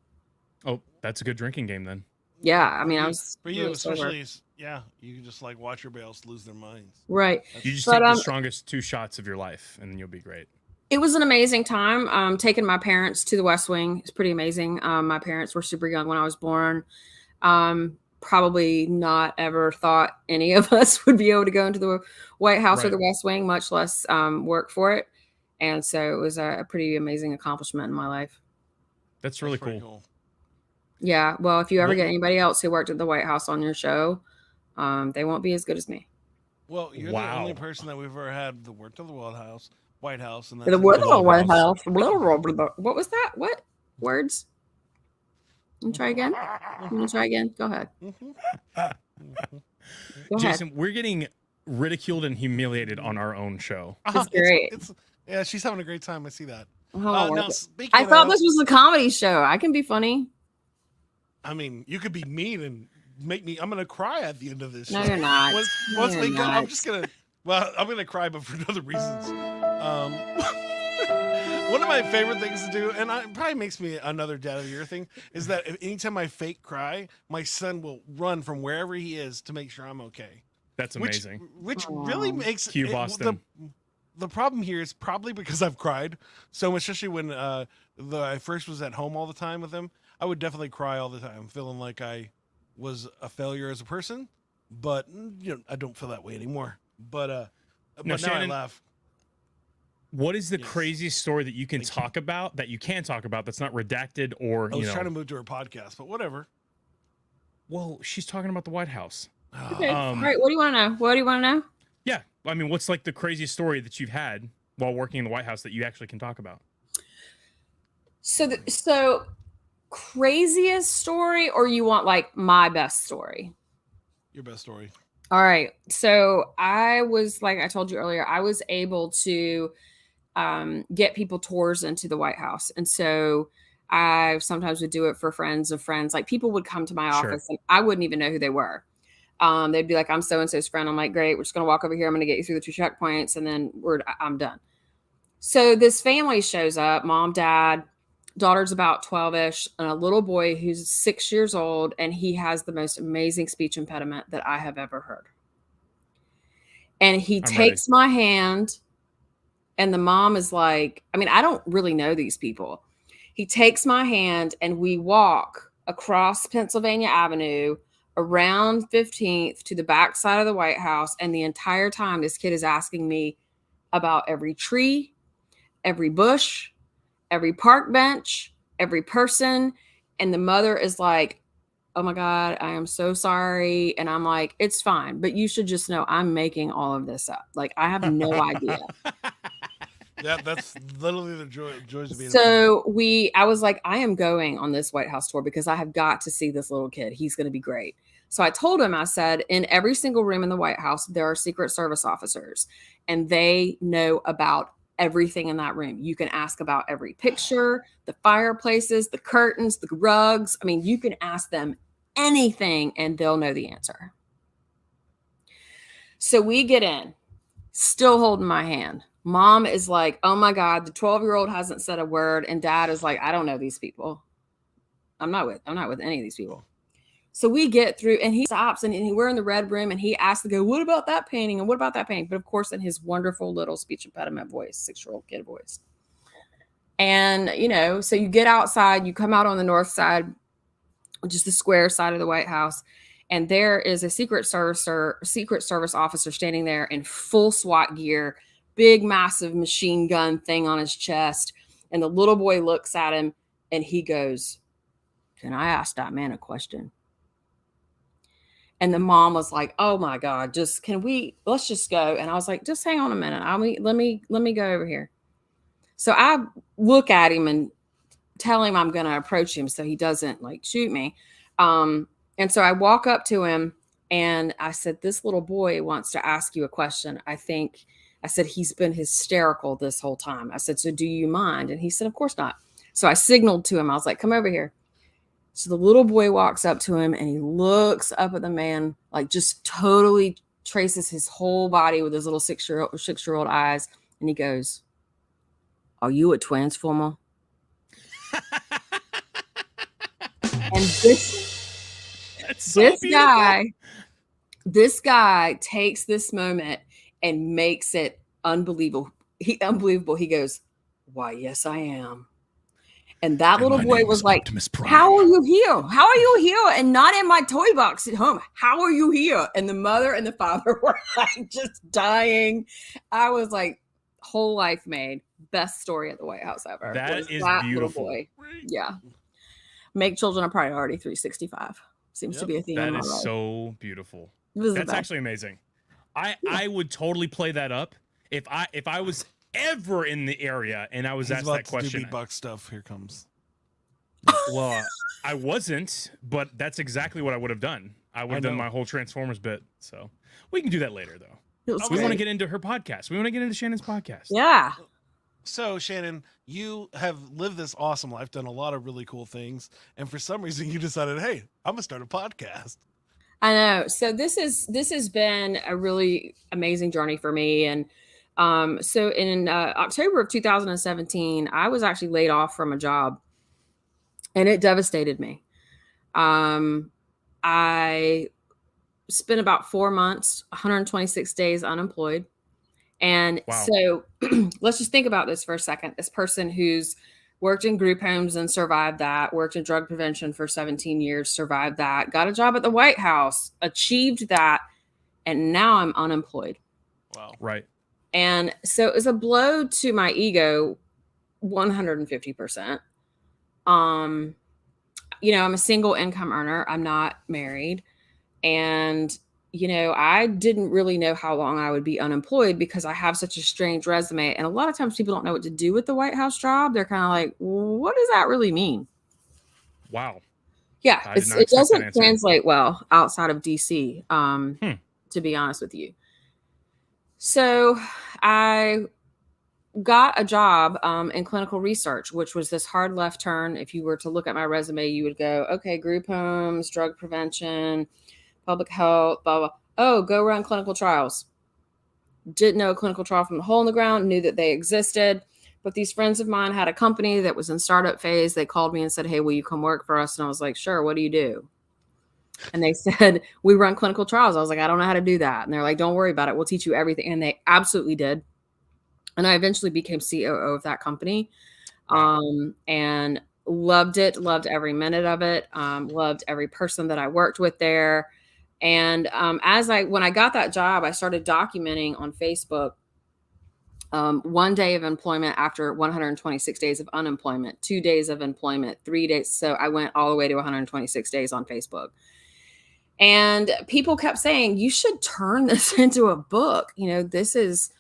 Oh, that's a good drinking game then.
Yeah, I mean, I was
for you
really sober.
especially. Yeah, you can just like watch your bales lose their minds.
Right.
You just
But,
take the strongest 2 shots of your life, and then you'll be great.
It was an amazing time. Taking my parents to the West Wing. It's pretty amazing. My parents were super young when I was born. Probably not ever thought any of us would be able to go into the White House or
Right.
the West Wing, much less work for it. And so it was a pretty amazing accomplishment in my life.
That's really
pretty
cool.
Yeah. Well, if you ever get anybody else who worked at the White House on your show, they won't be as good as me.
Well, you're
Wow.
the only person that we've ever had that worked at the White House, and
The
that's
White House. What was that? What words? Can you try again? Go ahead. Go
Jason,
ahead.
we're getting ridiculed and humiliated on our own show.
It's great.
Yeah, she's having a great time. I see that.
Oh,
Now,
I thought this was a comedy show. I can be funny.
I mean, you could be mean and make me. I'm gonna cry at the end of this.
No,
show.
you're not.
Once
No,
we
you're
go, I'm
not.
just gonna. Well, I'm gonna cry, but for other reasons. One of my favorite things to do, and it probably makes me another Dad of the Year thing, is that anytime I fake cry, my son will run from wherever he is to make sure I'm okay.
That's amazing.
Which really makes
Cue Boston.
The problem here is probably because I've cried so much, especially when I first was at home all the time with him. I would definitely cry all the time, feeling like I was a failure as a person. But I don't feel that way anymore. But now
Shannon,
I laugh.
What is the craziest story that you can talk about that's not redacted or
I was trying to move to her podcast, but whatever.
Well, she's talking about the White House.
Okay. All right. What do you want to know?
Yeah. I mean, what's like the craziest story that you've had while working in the White House that you actually can talk about?
So craziest story, or you want like my best story?
Your best story.
All right. So I was, like I told you earlier, I was able to get people tours into the White House. And so I sometimes would do it for friends of friends. Like people would come to my office and I wouldn't even know who they were. They'd be like, I'm so-and-so's friend. I'm like, great. We're just going to walk over here. I'm going to get you through the 2 checkpoints and then I'm done. So this family shows up, mom, dad, daughter's about 12-ish, and a little boy who's 6 years old. And he has the most amazing speech impediment that I have ever heard. And he takes my hand, and the mom is like, I mean, I don't really know these people. He takes my hand and we walk across Pennsylvania Avenue around 15th to the back side of the White House. And the entire time this kid is asking me about every tree, every bush, every park bench, every person. And the mother is like, oh my God, I am so sorry. And I'm like, it's fine, but you should just know I'm making all of this up. Like, I have no idea.
Yeah, that's literally the joys of being.
So I was like, I am going on this White House tour because I have got to see this little kid. He's going to be great. So I told him, I said, in every single room in the White House, there are Secret Service officers, and they know about everything in that room. You can ask about every picture, the fireplaces, the curtains, the rugs. I mean, you can ask them anything and they'll know the answer. So we get in, still holding my hand. Mom is like, oh my God, the 12-year-old hasn't said a word. And dad is like, I don't know these people. I'm not with any of these people. So we get through and he stops and we're in the red room and he asks to go, what about that painting? And what about that painting? But of course, in his wonderful little speech impediment voice, 6-year-old kid voice. And, so you get outside, you come out on the north side, which is the square side of the White House. And there is a Secret Service officer standing there in full SWAT gear, big, massive machine gun thing on his chest. And the little boy looks at him and he goes, can I ask that man a question? And the mom was like, oh my God, let's just go. And I was like, just hang on a minute. Let me go over here. So I look at him and tell him I'm going to approach him so he doesn't like shoot me. And so I walk up to him and I said, this little boy wants to ask you a question. I said, he's been hysterical this whole time. I said, so do you mind? And he said, of course not. So I signaled to him. I was like, come over here. So the little boy walks up to him and he looks up at the man, like just totally traces his whole body with his little 6-year-old eyes. And he goes, are you a transformer? And this guy takes this moment and makes it unbelievable. He goes, why, yes, I am. And that little boy was like, how are you here? How are you here? And not in my toy box at home. How are you here? And the mother and the father were like just dying. I was like, whole life made. Best story at the White House ever.
That
was
is
that
beautiful.
Little boy. Yeah. Make children a priority 365. Seems to be a theme in
That
my
is
life.
so beautiful.
It was the
That's
best.
actually amazing. I would totally play that up if I was ever in the area and I was
He's
asked
about
that
to
question.
do beatbox stuff. Here comes.
Well, I wasn't, but that's exactly what I would have done. I would have done
know.
my whole Transformers bit. So we can do that later, though.
It was
We want to
great.
get into her podcast. We want to get into Shannon's podcast.
Yeah.
So, Shannon, you have lived this awesome life, done a lot of really cool things, and for some reason you decided, hey, I'm gonna start a podcast.
I know. So this has been a really amazing journey for me. And so in October of 2017, I was actually laid off from a job, and it devastated me. I spent about 4 months, 126 days unemployed. And
Wow.
so let's just think about this for a second. This person who's worked in group homes and survived that, worked in drug prevention for 17 years, survived that, got a job at the White House, achieved that, and now I'm unemployed.
Wow.
Right.
And so it was a blow to my ego 150%. I'm a single income earner. I'm not married. And I didn't really know how long I would be unemployed because I have such a strange resume. And a lot of times people don't know what to do with the White House job. They're kind of like, what does that really mean?
Wow.
Yeah,
I did not
it
expect that
doesn't
answer.
translate well outside of DC, to be honest with you. So I got a job in clinical research, which was this hard left turn. If you were to look at my resume, you would go, okay, group homes, drug prevention, public health, blah, blah. Oh, go run clinical trials. Didn't know a clinical trial from the hole in the ground, knew that they existed. But these friends of mine had a company that was in startup phase. They called me and said, hey, will you come work for us? And I was like, sure, what do you do? And they said, we run clinical trials. I was like, I don't know how to do that. And they're like, don't worry about it. We'll teach you everything. And they absolutely did. And I eventually became COO of that company. And loved it, loved every minute of it, loved every person that I worked with there. And when I got that job, I started documenting on Facebook 1 day of employment after 126 days of unemployment, 2 days of employment, 3 days. So I went all the way to 126 days on Facebook. And people kept saying, you should turn this into a book. This is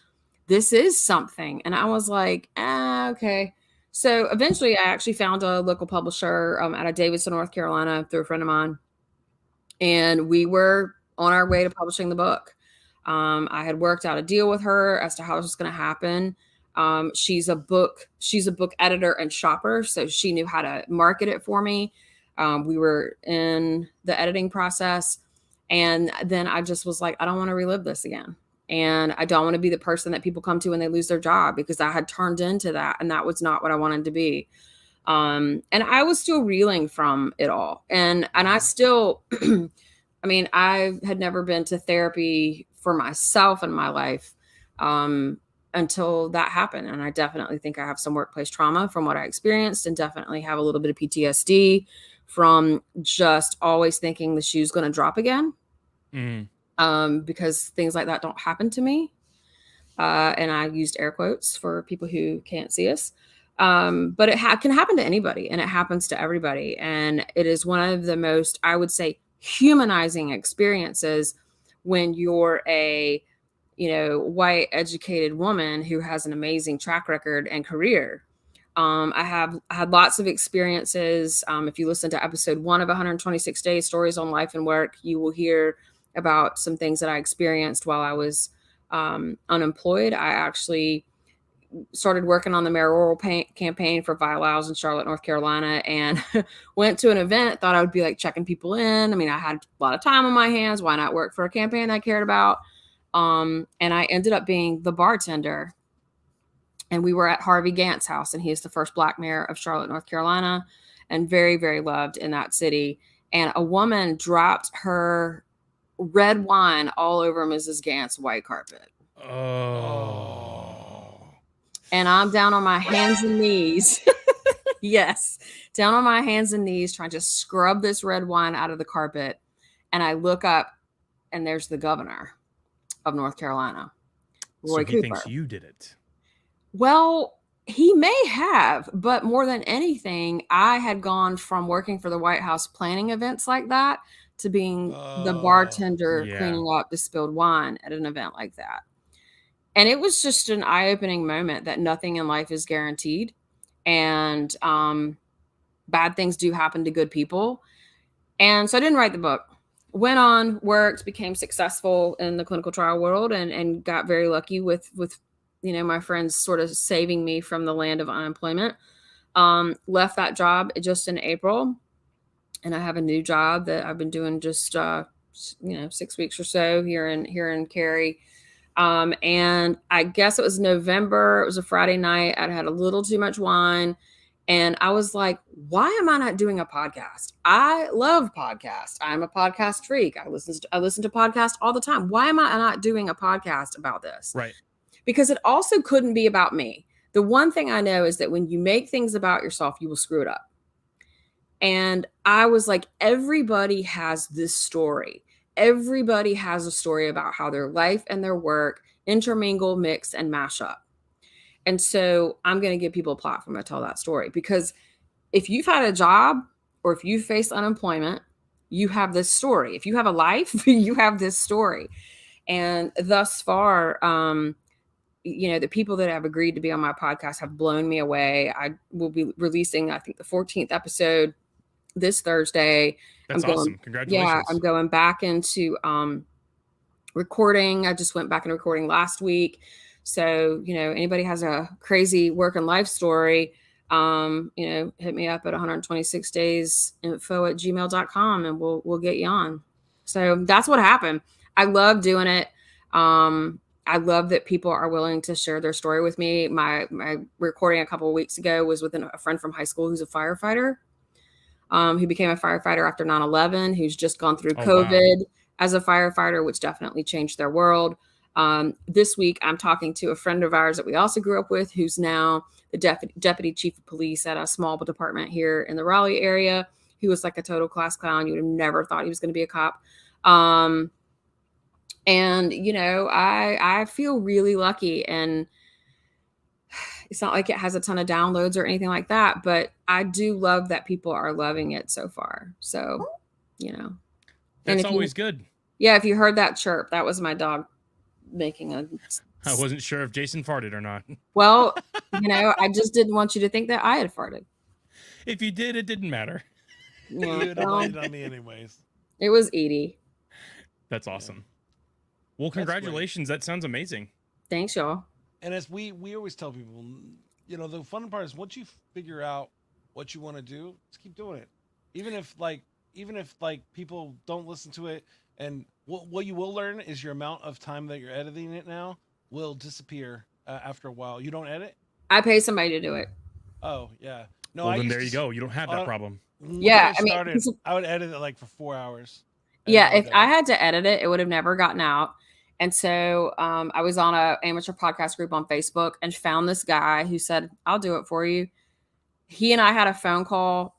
something. And I was like, okay. So eventually I actually found a local publisher out of Davidson, North Carolina through a friend of mine. And we were on our way to publishing the book. I had worked out a deal with her as to how this was going to happen. She's a book editor and shopper. So she knew how to market it for me. We were in the editing process. And then I just was like, I don't want to relive this again. And I don't want to be the person that people come to when they lose their job, because I had turned into that. And that was not what I wanted to be. And I was still reeling from it all. And I still, I had never been to therapy for myself in my life until that happened. And I definitely think I have some workplace trauma from what I experienced, and definitely have a little bit of PTSD from just always thinking the shoe's going to drop again. Because things like that don't happen to me. And I used air quotes for people who can't see us. But it can happen to anybody, and it happens to everybody. And it is one of the most, I would say, humanizing experiences when you're a, white educated woman who has an amazing track record and career. I had lots of experiences. If you listen to episode 1 of 126 Days Stories on Life and Work, you will hear about some things that I experienced while I was unemployed. I actually started working on the mayoral campaign for Vi Lyles in Charlotte, North Carolina, and went to an event, thought I would be like checking people in. I had a lot of time on my hands. Why not work for a campaign I cared about? And I ended up being the bartender. And we were at Harvey Gantt's house, and he is the first Black mayor of Charlotte, North Carolina, and very, very loved in that city. And a woman dropped her red wine all over Mrs. Gantt's white carpet.
Oh.
And I'm down on my hands and knees. Yes. Down on my hands and knees, trying to scrub this red wine out of the carpet. And I look up, and there's the governor of North Carolina, Roy
So he
Cooper.
thinks you did it.
Well, he may have, but more than anything, I had gone from working for the White House planning events like that to being the bartender
Yeah.
cleaning up the spilled wine at an event like that. And it was just an eye-opening moment that nothing in life is guaranteed. And bad things do happen to good people. And so I didn't write the book. Went on, worked, became successful in the clinical trial world, and got very lucky with my friends sort of saving me from the land of unemployment. Left that job just in April, and I have a new job that I've been doing just 6 weeks or so here in Cary. And I guess it was November. It was a Friday night. I'd had a little too much wine. And I was like, why am I not doing a podcast? I love podcasts. I'm a podcast freak. I listen to podcasts all the time. Why am I not doing a podcast about this?
Right.
Because it also couldn't be about me. The one thing I know is that when you make things about yourself, you will screw it up. And I was like, everybody has this story. Everybody has a story about how their life and their work intermingle, mix, and mash up. And so I'm going to give people a platform to tell that story, because if you've had a job or if you face unemployment, you have this story. If you have a life, you have this story. And thus far, the people that have agreed to be on my podcast have blown me away. I will be releasing, I think, the 14th episode this Thursday.
That's awesome. Congratulations.
Yeah, I'm going back into recording. I just went back into recording last week. So, anybody has a crazy work and life story, hit me up at 126daysinfo@gmail.com and we'll get you on. So that's what happened. I love doing it. I love that people are willing to share their story with me. My recording a couple of weeks ago was with a friend from high school who's a firefighter, who became a firefighter after 9/11, who's just gone through COVID as a firefighter, which definitely changed their world. This week, I'm talking to a friend of ours that we also grew up with, who's now the deputy chief of police at a small department here in the Raleigh area. He was like a total class clown. You would have never thought he was going to be a cop. I feel really lucky, and it's not like it has a ton of downloads or anything like that, but I do love that people are loving it so far. So,
that's always good.
Yeah. If you heard that chirp, that was my dog making a.
I wasn't sure if Jason farted or not.
Well, I just didn't want you to think that I had farted.
If you did, it didn't matter.
You would have blamed on me anyways.
It was Edie.
That's awesome. Well, congratulations. That sounds amazing. Thanks,
y'all.
And as we always tell people, the fun part is once you figure out what you want to do, just keep doing it. Even if people don't listen to it, and what you will learn is your amount of time that you're editing it now will disappear after a while. You don't edit?
I pay somebody to do it.
Oh yeah. No,
well, then there you go. You don't have that problem.
Yeah,
I would edit it for 4 hours.
Yeah, if I had to edit it, it would have never gotten out. And so I was on an amateur podcast group on Facebook and found this guy who said, I'll do it for you. He and I had a phone call.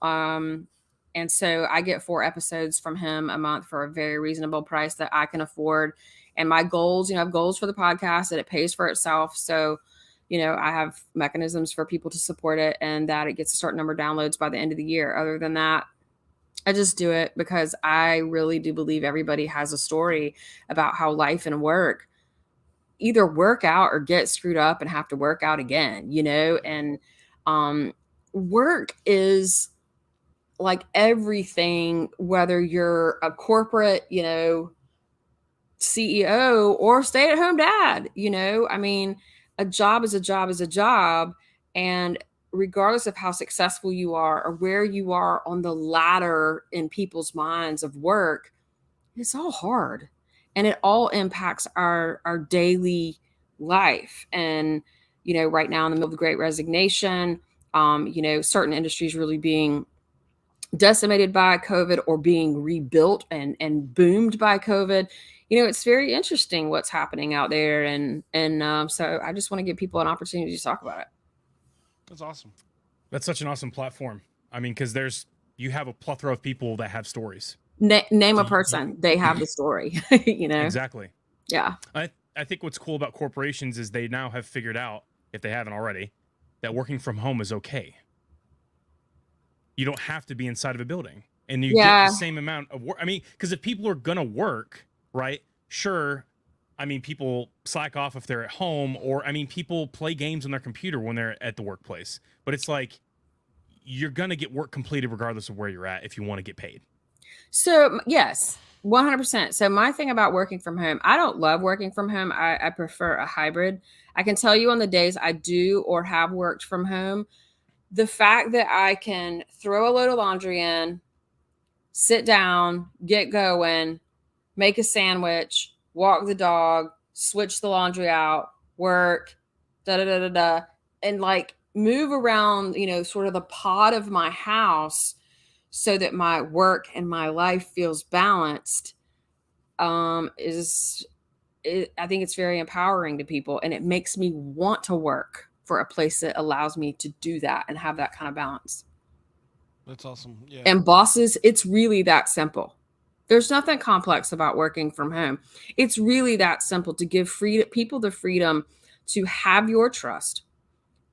And so I get 4 episodes from him a month for a very reasonable price that I can afford. And my goals, I have goals for the podcast that it pays for itself. So, I have mechanisms for people to support it and that it gets a certain number of downloads by the end of the year. Other than that, I just do it because I really do believe everybody has a story about how life and work either work out or get screwed up and have to work out again, and work is like everything, whether you're a corporate, CEO or stay-at-home dad, a job is a job is a job. And regardless of how successful you are or where you are on the ladder in people's minds of work, it's all hard and it all impacts our daily life. And, right now in the middle of the Great Resignation, certain industries really being decimated by COVID or being rebuilt and boomed by COVID. It's very interesting what's happening out there. And so I just want to give people an opportunity to talk about it.
That's awesome.
That's such an awesome platform. I mean, because you have a plethora of people that have stories.
Name a person, they have the story,
Exactly.
Yeah.
I think what's cool about corporations is they now have figured out if they haven't already, that working from home is okay. You don't have to be inside of a building, and you get the same amount of work. I mean, because if people are gonna work, right? Sure. I mean, people slack off if they're at home, or I mean, people play games on their computer when they're at the workplace. But it's like you're gonna get work completed regardless of where you're at if you want to get paid.
So yes, 100%. So my thing about working from home, I don't love working from home. I prefer a hybrid. I can tell you on the days I do or have worked from home, the fact that I can throw a load of laundry in, sit down, get going, make a sandwich, walk the dog, switch the laundry out, work, da da da da da, and like move around, sort of the pod of my house so that my work and my life feels balanced. I think it's very empowering to people, and it makes me want to work for a place that allows me to do that and have that kind of balance.
That's awesome. Yeah.
And bosses, it's really that simple. There's nothing complex about working from home. It's really that simple to give people the freedom to have your trust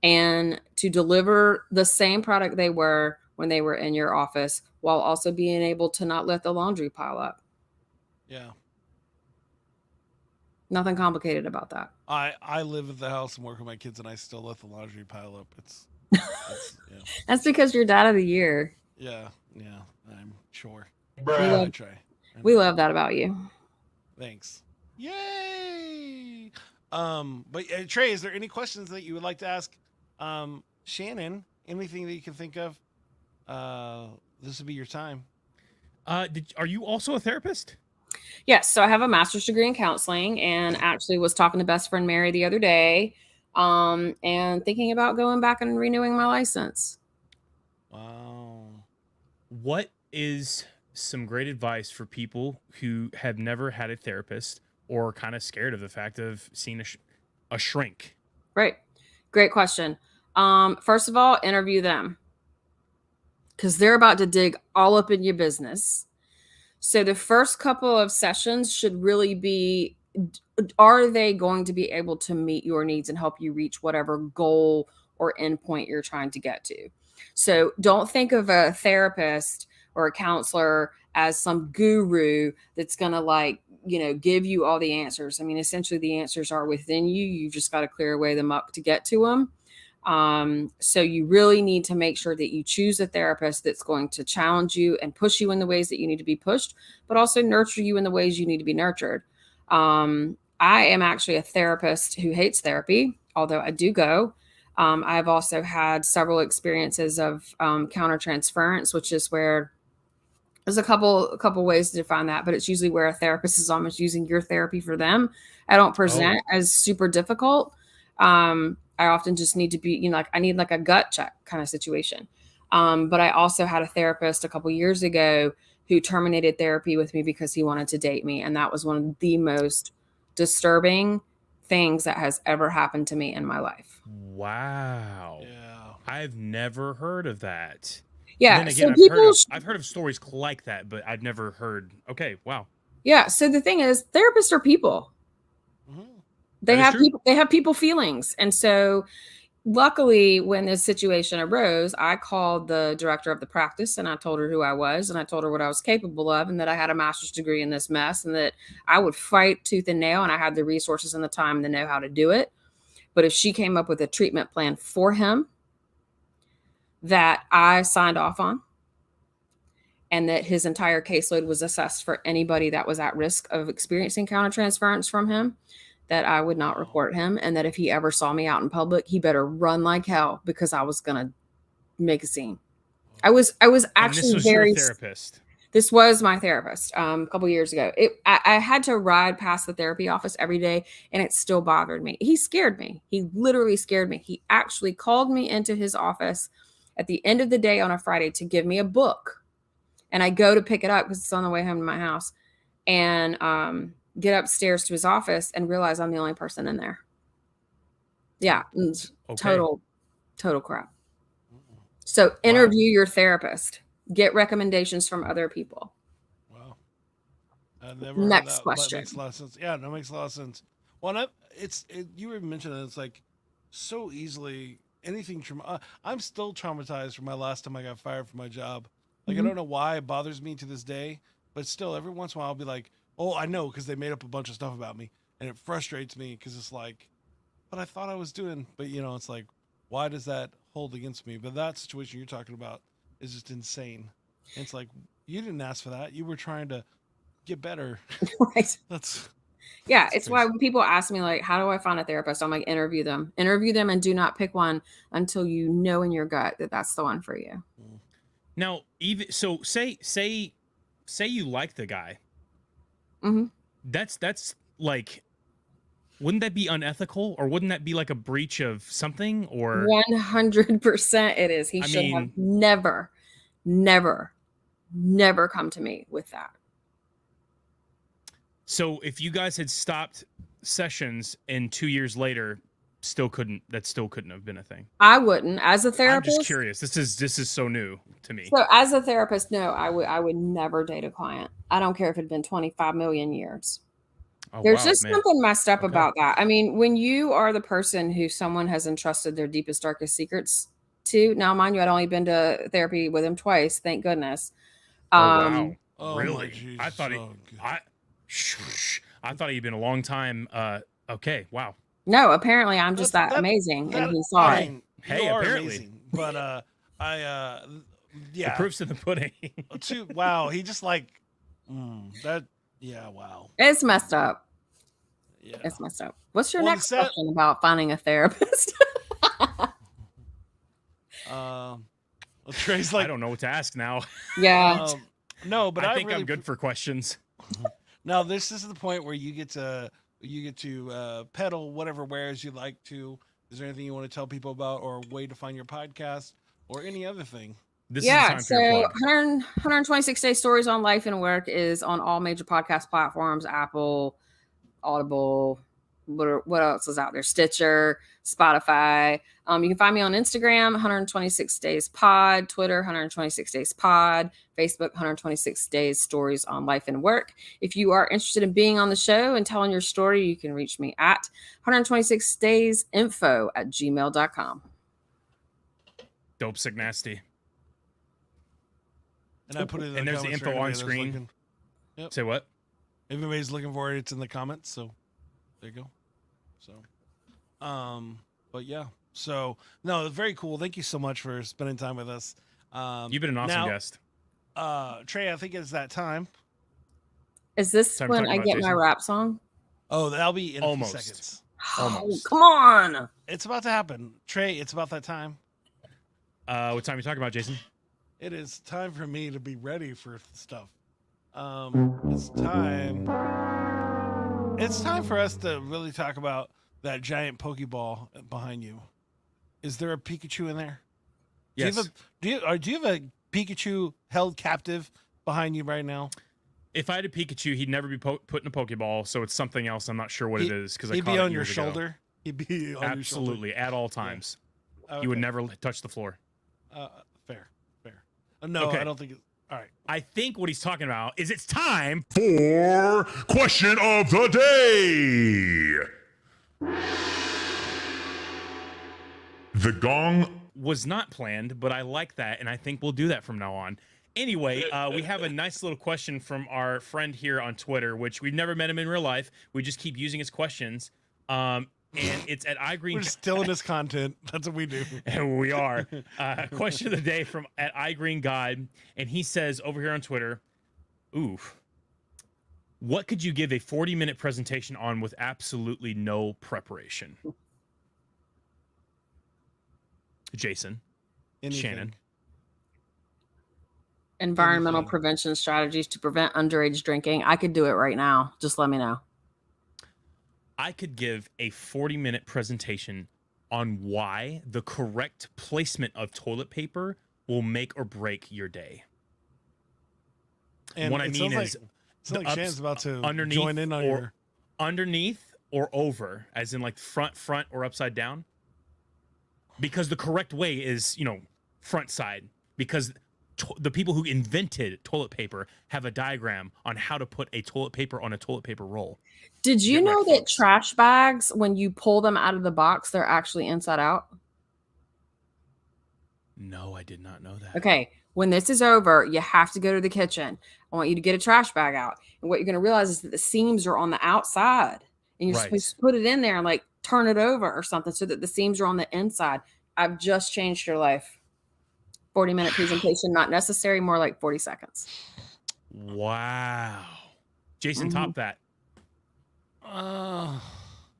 and to deliver the same product they were when they were in your office, while also being able to not let the laundry pile up.
Yeah.
Nothing complicated about that.
I live at the house and work with my kids, and I still let the laundry pile up. It's yeah.
That's because you're dad of the year.
Yeah, I'm sure.
I
try.
We love that about you.
Thanks. Yay! But Trey, is there any questions that you would like to ask Shannon? Anything that you can think of? This would be your time.
Are you also a therapist?
Yes. So I have a master's degree in counseling, and actually was talking to best friend Mary the other day, and thinking about going back and renewing my license.
Wow.
What is some great advice for people who have never had a therapist or kind of scared of the fact of seeing a shrink?
Right. Great question. First of all, interview them, because they're about to dig all up in your business. So the first couple of sessions should really be, are they going to be able to meet your needs and help you reach whatever goal or endpoint you're trying to get to? So don't think of a therapist or a counselor as some guru that's going to give you all the answers. I mean, essentially the answers are within you. You just got to clear away the muck to get to them. So you really need to make sure that you choose a therapist that's going to challenge you and push you in the ways that you need to be pushed, but also nurture you in the ways you need to be nurtured. I am actually a therapist who hates therapy, although I do go. I've also had several experiences of countertransference, which is where there's a couple ways to define that, but it's usually where a therapist is almost using your therapy for them. I don't present as super difficult. I often just need to be, I need like a gut check kind of situation. But I also had a therapist a couple years ago who terminated therapy with me because he wanted to date me. And that was one of the most disturbing things that has ever happened to me in my life.
Wow.
Yeah.
I've never heard of that.
Yeah.
And then again,
So
I've heard of stories like that, but I've never heard. Okay. Wow.
Yeah. So the thing is, therapists are people.
Mm-hmm.
They have people feelings. And so luckily, when this situation arose, I called the director of the practice and I told her who I was, and I told her what I was capable of, and that I had a master's degree in this mess, and that I would fight tooth and nail, and I had the resources and the time to know how to do it. But if she came up with a treatment plan for him that I signed off on, and that his entire caseload was assessed for anybody that was at risk of experiencing countertransference from him, that I would not report him, and that if he ever saw me out in public, he better run like hell, because I was going to make a scene. I was actually
this was your therapist.
This was my therapist a couple years ago. I had to ride past the therapy office every day, and it still bothered me. He scared me. He literally scared me. He actually called me into his office at the end of the day on a Friday to give me a book. And I go to pick it up because it's on the way home to my house, and get upstairs to his office and realize I'm the only person in there. Yeah. Total crap. So interview your therapist, get recommendations from other people.
Wow. I've never
Next question.
That makes a lot of sense. Yeah, that makes a lot of sense. Well, you were mentioning it's like so easily anything. I'm still traumatized from my last time I got fired from my job. Like I don't know why it bothers me to this day, but still every once in a while I'll be like, oh, I know because they made up a bunch of stuff about me, and it frustrates me because it's like, but I thought I was doing, but it's like, why does that hold against me? But that situation you're talking about is just insane. And it's like you didn't ask for that. You were trying to get better.
Right.
That's
Yeah, it's why
crazy.
when people ask me like, how do I find a therapist? I'm like, interview them, and do not pick one until you know in your gut that that's the one for you.
Now, even so, say you like the guy.
Mm-hmm.
That's like, wouldn't that be unethical, or wouldn't that be like a breach of something? Or
100% it is. He
I
should have
mean,
never, never, never come to me with that.
so if you guys had stopped sessions and 2 years later, still couldn't have been a thing.
I wouldn't. As a
I'm just
therapist,
curious. This is so new to me.
so as a therapist, no, I would never date a client. I don't care if it had been 25 million years.
Oh
There's
wow,
just
man.
something messed up
Okay.
about that. I mean, when you are the person who someone has entrusted their deepest, darkest secrets to, now mind you, I'd only been to therapy with him twice, thank goodness.
Oh wow,
Oh my
really?
Jesus.
I thought
Oh, good.
I thought he'd been a long time. Okay, wow.
No, apparently I'm just that amazing, and he saw
I
it.
mean,
Hey,
you are
apparently.
amazing, but I
The
yeah.
proof's in the pudding.
Wow, he just like that. Yeah, wow.
It's messed up.
Yeah.
It's messed up. What's your
Well,
next question about finding a therapist?
Well, Trey's like,
I don't know what to ask now.
Yeah.
no, but
I
I
think
really
I'm good for questions.
Now this is the point where you get to peddle whatever wares you like to. Is there anything you want to tell people about, or a way to find your podcast, or any other thing?
This is the time for your plug.
126 Day Stories on Life and Work is on all major podcast platforms: Apple, Audible. What else is out there? Stitcher, Spotify. You can find me on Instagram, 126 Days Pod, Twitter, 126 Days Pod, Facebook, 126 Days Stories on Life and Work. If you are interested in being on the show and telling your story, you can reach me at 126daysinfo@gmail.com.
Dope sick nasty.
And I put it in
And
the
there's the
comments for
info on
anybody that's
screen.
looking. Yep.
Say what?
If anybody's looking for it, it's in the comments. So there you go. So, but yeah. So no, very cool. Thank you so much for spending time with us.
You've been an awesome
now,
guest.
Trey, I think it's that time.
Is this
Time
when
talking
I
about
get my
Jason.
rap song?
Oh, that'll be in
Almost.
a few seconds.
Almost.
Oh, come on.
It's about to happen. Trey, it's about that time.
What time are you talking about, Jason?
It is time for me to be ready for stuff. It's time. It's time for us to really talk about that giant Pokeball behind you. Is there a Pikachu in there?
Yes.
Do you have a Pikachu held captive behind you right now?
If I had a Pikachu, he'd never be put in a Pokeball, so it's something else. I'm not sure what it is because I
He'd
caught
be
it
on your
years ago.
shoulder. He'd be on your shoulder.
Absolutely, at all times.
Okay.
You would never touch the floor.
Fair. No,
Okay.
I don't think. All right.
I think what he's talking about is it's time.
For question of the day. The gong.
Was not planned, but I like that, and I think we'll do that from now on. Anyway, we have a nice little question from our friend here on Twitter, which we've never met him in real life. We just keep using his questions. And it's at iGreen.
We're stealing his content. That's what we do.
We are. Question of the day from at iGreen Guide, and he says over here on Twitter, "Oof, what could you give a 40-minute presentation on with absolutely no preparation?" Jason,
Anything.
Shannon.
Environmental
Anything.
prevention strategies to prevent underage drinking. I could do it right now. Just let me know.
I could give a 40-minute presentation on why the correct placement of toilet paper will make or break your day.
And
what I
it
mean
sounds
is
like, it's like Shannon's about to
underneath
join in on your.
underneath or over, as in like front or upside down. Because the correct way is, front side. Because the people who invented toilet paper have a diagram on how to put a toilet paper on a toilet paper roll.
Did you
Get
know
wrecked,
that
folks.
trash bags, when you pull them out of the box, they're actually inside out?
No, I did not know that.
Okay, when this is over, you have to go to the kitchen. I want you to get a trash bag out. And what you're going to realize is that the seams are on the outside. And you're
Right.
supposed to put it in there and like turn it over or something so that the seams are on the inside. I've just changed your life. 40-minute presentation, not necessary, more like 40 seconds.
Wow. Jason, top that.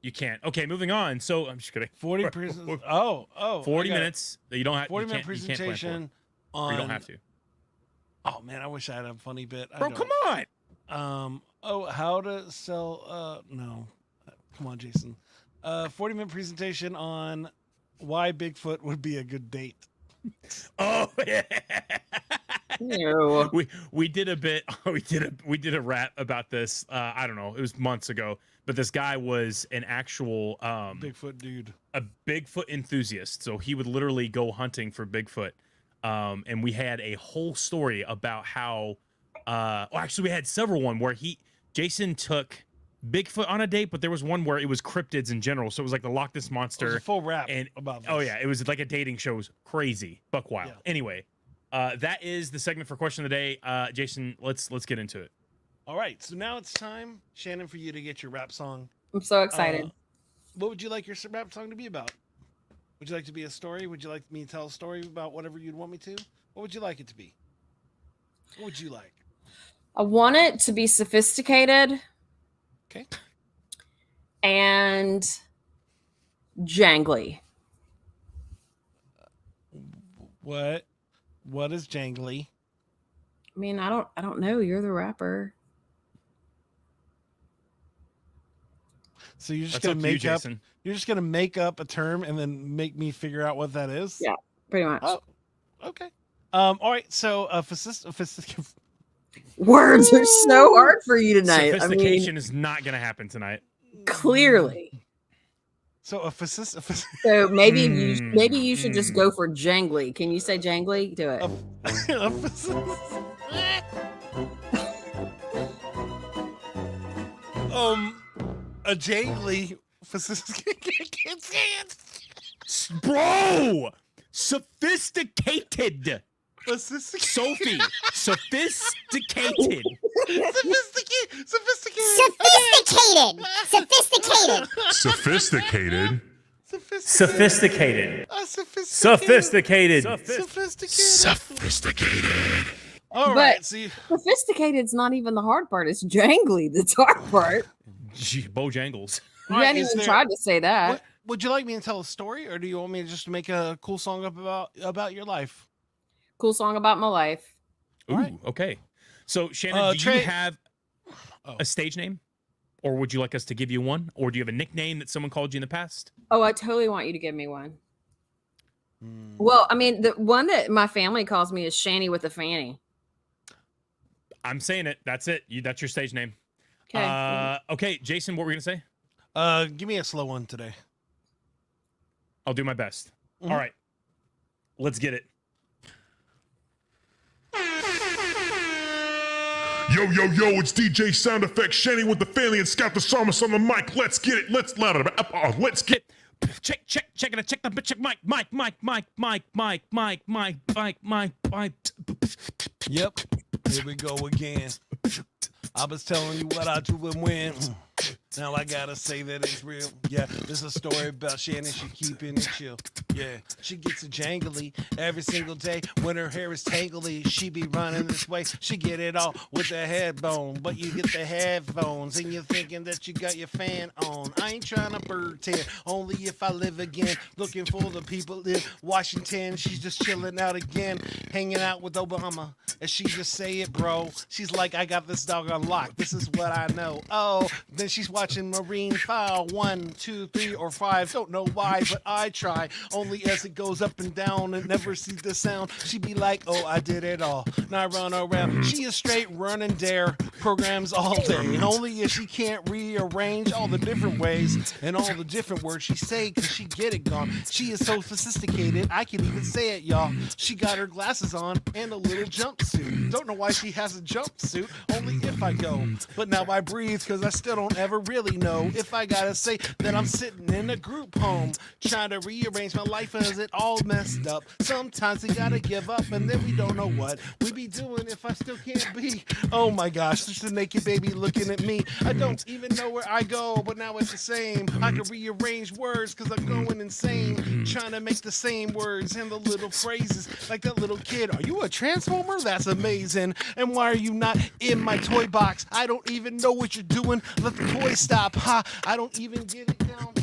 You can't. Okay, moving on. So I'm just kidding.
40%.
40 minutes that you don't have.
40-minute
you can't plan
presentation
for.
on.
Or you don't have to.
Oh man, I wish I had a funny bit.
Bro, come on.
How to sell? No, come on, Jason. 40-minute presentation on why Bigfoot would be a good date.
Oh yeah.
Ew.
We did a bit. We did a rap about this. I don't know. It was months ago. But this guy was an actual
Bigfoot dude,
a Bigfoot enthusiast. So he would literally go hunting for Bigfoot. And we had a whole story about how. Actually, we had several one where Jason took Bigfoot on a date, but there was one where it was cryptids in general. So it was like the Loch Ness
it was
Monster.
a full rap
And
about this.
oh yeah, it was like a dating show. It was crazy, buck wild.
Yeah.
Anyway, that is the segment for question of the day. Jason, let's get into it.
All right, so now it's time, Shannon, for you to get your rap song.
I'm so excited.
What would you like your rap song to be about? Would you like to be a story? Would you like me to tell a story about whatever you'd want me to? What would you like it to be? What would you like?
I want it to be sophisticated.
Okay.
And jangly.
What is jangly?
I mean, I don't know. You're the rapper.
So you're just
That's
gonna
up to you,
make up.
Jason.
You're just gonna make up a term and then make me figure out what that is.
Yeah, pretty much.
Oh, okay. All right. So
Words are so hard for you tonight.
Sophistication is not going to happen tonight.
Clearly.
So
So maybe you should just go for jangly. Can you say jangly? Do it.
A jangly can't say it.
Bro! Sophisticated.
Sophisticated.
Sophie. Sophisticated.
Sophisticated.
Sophisticated.
Sophisticated.
Sophisticated.
All
But-
right. See,
Sophisticated's not even the hard part. It's jangly that's hard part.
Bojangles.
You
All right,
hadn't
is
even
there-
tried to say that.
would you like me to tell a story, or do you want me to just make a cool song up about your life?
Cool song about my life.
Ooh,
All right.
okay. So, Shannon, do
Trey-
you have a stage name? Or would you like us to give you one? Or do you have a nickname that someone called you in the past?
Oh, I totally want you to give me one. Well, I mean, the one that my family calls me is Shanny with a fanny.
I'm saying it. That's it. That's your stage name.
Okay.
Okay, Jason, what were you going to say?
Give me a slow one today.
I'll do my best.
Mhm.
All right. Let's get it.
Yo, it's DJ Sound Effects, Shanny with the family, and Scout the Psalmist on the mic. Let's get it. Let's get
Check the mic.
Yep. Here we go again. I was telling you what I do and when. Now I gotta say that it's real. Yeah, this is a story about Shannon. She keeping it chill. Yeah, she gets it jangly every single day when her hair is tangly. She be running this way. She get it all with the headbone, but you get the headphones and you're thinking that you got your fan on. I ain't trying to bird tear, only if I live again. Looking for the people in Washington. She's just chilling out again, hanging out with Obama. And she just say it, bro. She's like, I got this dog on lock. This is what I know. Oh, then she's watching Marine File 1, 2, 3, or 5. Don't know why, but I try. Only as it goes up and down and never sees the sound. She be like, oh, I did it all. Now I run around. She is straight run and dare programs all day. And only if she can't rearrange all the different ways and all the different words she say, cause she get it gone. She is so sophisticated, I can even say it, y'all. She got her glasses on and a little jumpsuit. Don't know why she has a jumpsuit, only if I go. But now I breathe, cause I still don't ever really know if I gotta say that I'm sitting in a group home, trying to rearrange my life as it all messed up. Sometimes we gotta give up, and then we don't know what we be doing if I still can't be. Oh my gosh, there's a naked baby looking at me. I don't even know where I go, but now it's the same. I can rearrange words, cause I'm going insane, trying to make the same words and the little phrases like that little kid. Are you a transformer? That's amazing. And why are you not in my toy box? I don't even know what you're doing. Let the toy stop. Ha! I don't even get it down.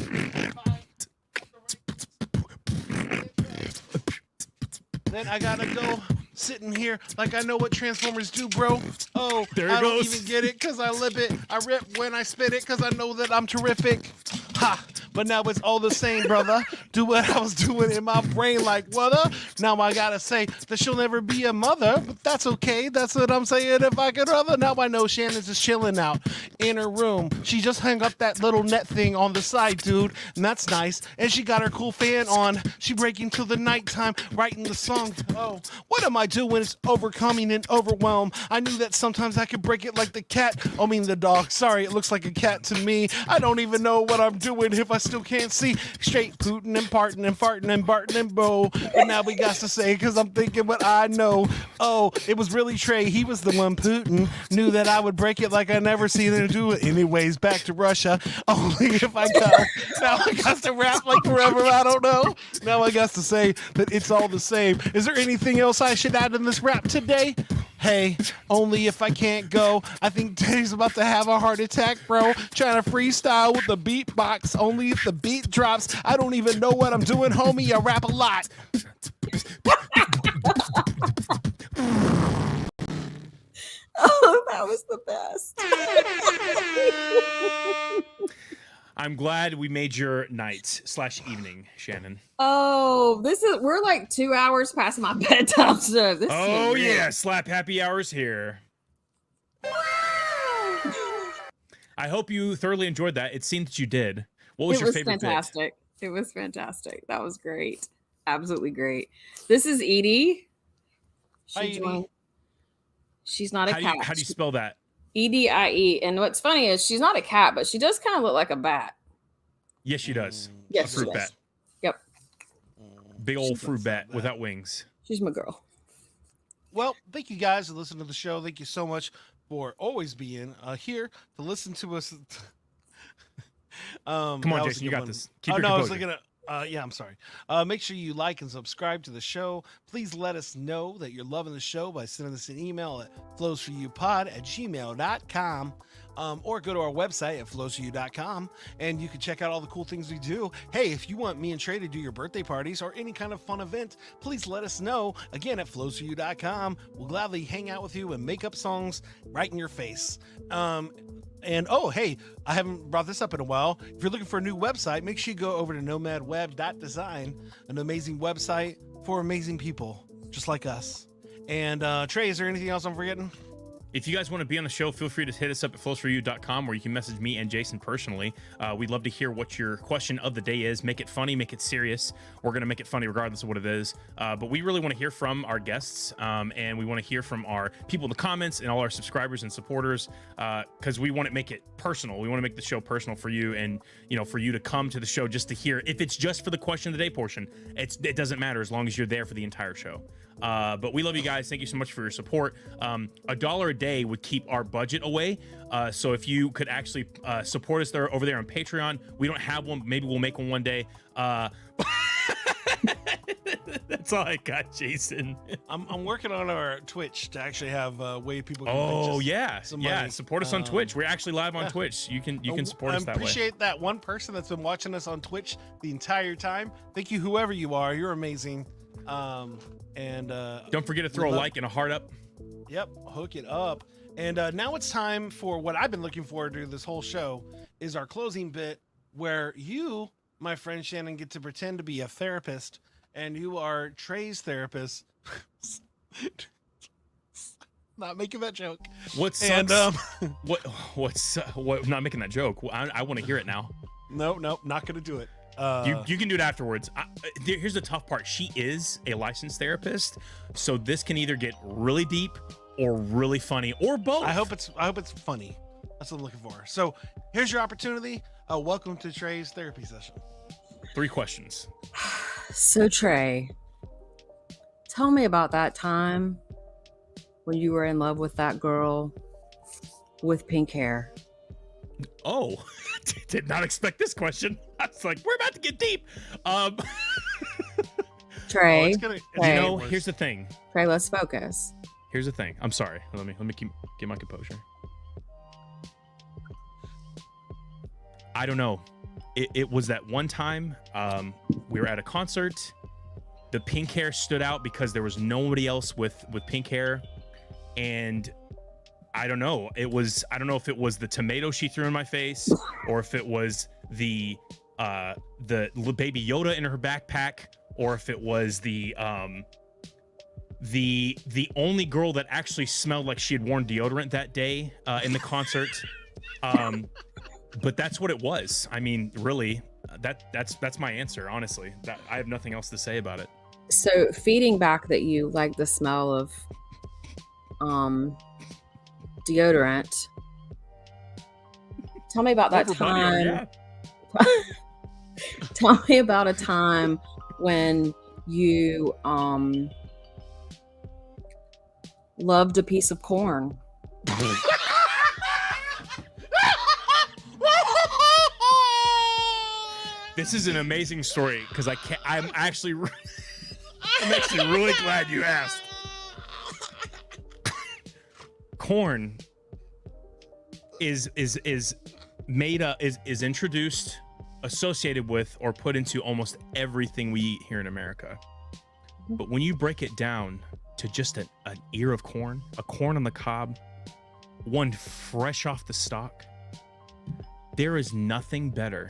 Then I gotta go sitting here like I know what Transformers do, bro. Oh,
There it
I don't
goes.
even get it cause I lip it. I rip when I spit it cause I know that I'm terrific. Ha! But now it's all the same, brother. Do what I was doing in my brain like, what? Now I gotta say that she'll never be a mother, but that's okay. That's what I'm saying if I could rather. Now I know Shannon's just chilling out in her room. She just hung up that little net thing on the side, dude, and that's nice. And she got her cool fan on. She breaking till the nighttime, writing the song. Oh, what am I doing? It's overcoming and overwhelmed. I knew that sometimes I could break it like the cat. I mean the dog. Sorry, it looks like a cat to me. I don't even know what I'm doing if I still can't see. Straight pootin' and partin' and fartin' and bartin' and bo. But now we got to say, cause I'm thinking what I know. Oh, it was really Trey. He was the one Putin. Knew that I would break it like I never seen him do it. Anyways, back to Russia. Only if I go. Now I got to rap like forever. I don't know. Now I got to say that it's all the same. Is there anything else I should add in this rap today? Hey, only if I can't go. I think Dave's about to have a heart attack, bro. Trying to freestyle with the beatbox. Only if the beat drops. I don't even know what I'm doing, homie. I rap a lot.
Oh, that was the best.
I'm glad we made your night / evening, Shannon.
Oh, we're like 2 hours past my bedtime, so this
Oh
is
yeah, slap happy hours here. I hope you thoroughly enjoyed that. It seemed that you did. What was your favorite
fantastic. It was fantastic. That was great. Absolutely great. This is Edie.
Hi, Edie.
She's not a
bit?
cat.
How do you spell that?
Edie. And what's funny is she's not a cat, but she does kind of look like a bat.
Yes, she does.
Yes,
A fruit
she does.
bat.
Yep.
Big old fruit bat without wings.
She's my girl.
Well, thank you guys for listening to the show. Thank you so much for always being here to listen to us.
Come on, Jason, you got this. Keep your
I was
composure.
looking at. Yeah, I'm sorry. Make sure you like and subscribe to the show. Please let us know that you're loving the show by sending us an email at flowsforyoupod@gmail.com. Or go to our website at flowsforyou.com and you can check out all the cool things we do. Hey, if you want me and Trey to do your birthday parties or any kind of fun event, please let us know. Again, at flowsforyou.com. We'll gladly hang out with you and make up songs right in your face. And oh, hey, I haven't brought this up in a while. If you're looking for a new website, make sure you go over to nomadweb.design, an amazing website for amazing people just like us. And Trey, is there anything else I'm forgetting?
If you guys want to be on the show, feel free to hit us up at flowsforyou.com, where you can message me and Jason personally. We'd love to hear what your question of the day is. Make it funny, make it serious. We're going to make it funny regardless of what it is. But we really want to hear from our guests, and we want to hear from our people in the comments and all our subscribers and supporters, because we want to make it personal. We want to make the show personal for you, and for you to come to the show just to hear. If it's just for the question of the day portion, it doesn't matter as long as you're there for the entire show. But we love you guys. Thank you so much for your support. $1 a day would keep our budget away. So if you could actually support us over there on Patreon. We don't have one. Maybe we'll make one day. That's all I got, Jason.
I'm working on our Twitch to actually have a way people can
Oh
make
yeah,
some
yeah.
money.
Support us on Twitch. We're actually live on Twitch. You can support us that way.
I appreciate that one person that's been watching us on Twitch the entire time. Thank you, whoever you are. You're amazing. And
don't forget to throw a like and a heart up.
Yep, hook it up. And now it's time for what I've been looking forward to this whole show. is our closing bit where you, my friend Shannon, get to pretend to be a therapist, and you are Trey's therapist. Not making that joke.
What sucks? And what? Not making that joke. I want to hear it now.
No, not gonna do it.
You can do it afterwards. Here's the tough part. She is a licensed therapist, so this can either get really deep or really funny, or both.
I hope it's funny. That's what I'm looking for. So here's your opportunity. Welcome to Trey's therapy session.
3 questions.
So Trey, tell me about that time when you were in love with that girl with pink hair.
Oh, did not expect this question. I was like, we're about to get deep.
Trey,
here's the thing.
Trey, let's focus.
Here's the thing. I'm sorry. Let me get my composure. I don't know. It was that one time we were at a concert. The pink hair stood out because there was nobody else with pink hair. And I don't know. I don't know if it was the tomato she threw in my face, or if it was the baby Yoda in her backpack, or if it was the only girl that actually smelled like she had worn deodorant that day in the concert. But that's what it was. I mean, really, that's my answer. Honestly, I have nothing else to say about it.
So feeding back that you like the smell of deodorant. Tell me about that time. Tell me about a time when you loved a piece of corn.
This is an amazing story because I'm actually really glad you asked. Corn is introduced, associated with, or put into almost everything we eat here in America. But when you break it down to just an ear of corn, a corn on the cob, one fresh off the stalk, there is nothing better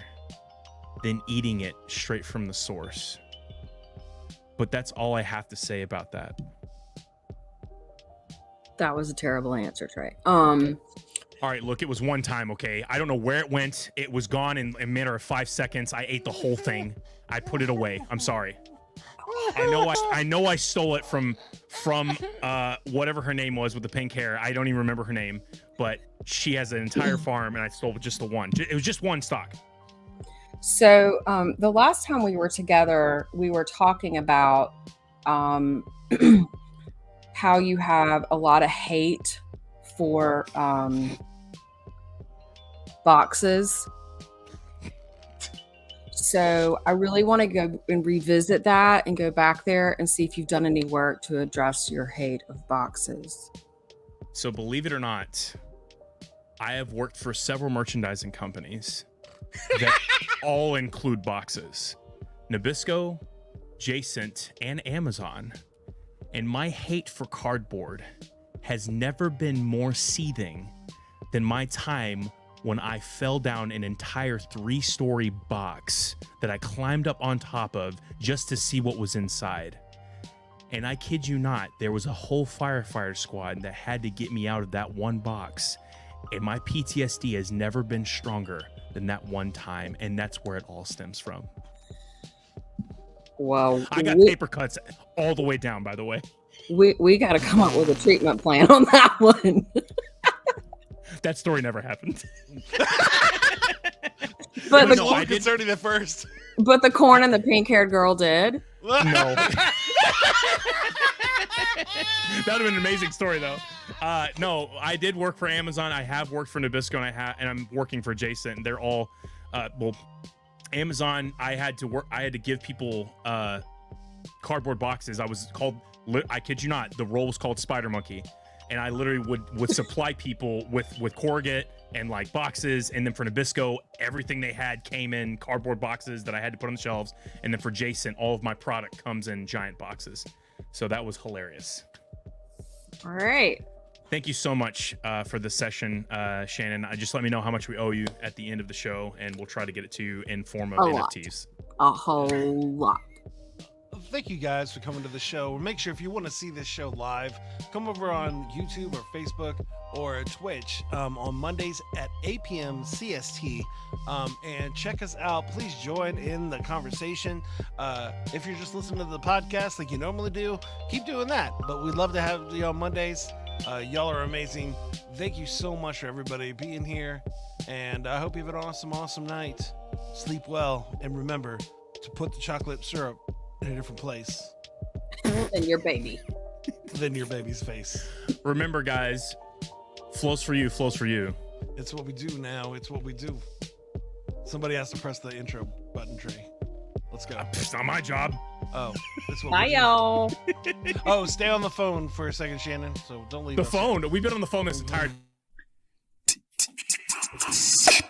than eating it straight from the source. But that's all I have to say about that.
That was a terrible answer, Trey.
All right, look, it was one time, okay? I don't know where it went. It was gone in a matter of 5 seconds. I ate the whole thing. I put it away. I'm sorry. I know I stole it from whatever her name was with the pink hair. I don't even remember her name, but she has an entire farm, and I stole just the one. It was just one stalk.
So the last time we were together, we were talking about how you have a lot of hate for boxes. So I really want to go and revisit that and go back there and see if you've done any work to address your hate of boxes.
So believe it or not, I have worked for several merchandising companies that all include boxes. Nabisco, Jacent, and Amazon. And my hate for cardboard has never been more seething than my time when I fell down an entire 3-story box that I climbed up on top of just to see what was inside. And I kid you not, there was a whole firefighter squad that had to get me out of that one box. And my PTSD has never been stronger than that one time, and that's where it all stems from.
Well,
I got paper cuts all the way down, by the way.
We got to come up with a treatment plan on that one.
That story never happened.
But
it was concerning at first.
But the corn and the pink-haired girl did.
No. That would have been an amazing story, though. No, I did work for Amazon. I have worked for Nabisco, and I'm working for Jacent. They're all, Amazon. I had to give people cardboard boxes. I kid you not, the role was called Spider Monkey, and I literally would supply people with corrugate and like boxes. And then for Nabisco, everything they had came in cardboard boxes that I had to put on the shelves. And then for Jacent, all of my product comes in giant boxes. So that was hilarious.
All right.
Thank you so much for the session, Shannon. Just let me know how much we owe you at the end of the show, and we'll try to get it to you in form of NFTs.
A whole lot.
Thank you guys for coming to the show. Make sure if you want to see this show live, come over on YouTube or Facebook or Twitch on Mondays at 8 p.m. CST and check us out. Please join in the conversation. If you're just listening to the podcast like you normally do, keep doing that. But we'd love to have you on Mondays. Y'all are amazing. Thank you so much for everybody being here. And I hope you have an awesome, awesome night. Sleep well. And remember to put the chocolate syrup in a different place
Than your baby.
than your baby's face.
Remember, guys, flows for you, flows for you.
It's what we do now. It's what we do. Somebody has to press the intro button, Trey. Let's go.
It's not my job.
Oh, that's what
Bye,
we do.
y'all.
Oh, stay on the phone for a second, Shannon. So don't leave
The
us.
phone. We've been on the phone this entire.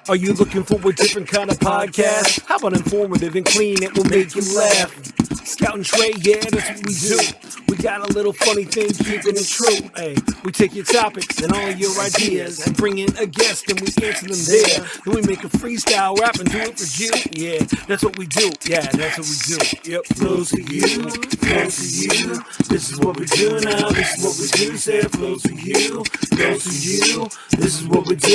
Are you looking for a different kind of podcast? How about informative and clean? It will make you laugh. Scout and Trey, yeah, that's what we do. We got a little funny thing, keeping it true. Hey, we take your topics and all your ideas and bring in a guest and we answer them there. Then we make a freestyle rap and do it for you. Yeah, that's what we do. Yeah, that's what we do. Yep, flows to you, flows to you. This is what we do now. This is what we do. Say it flows to you, flows to you. This is what we do.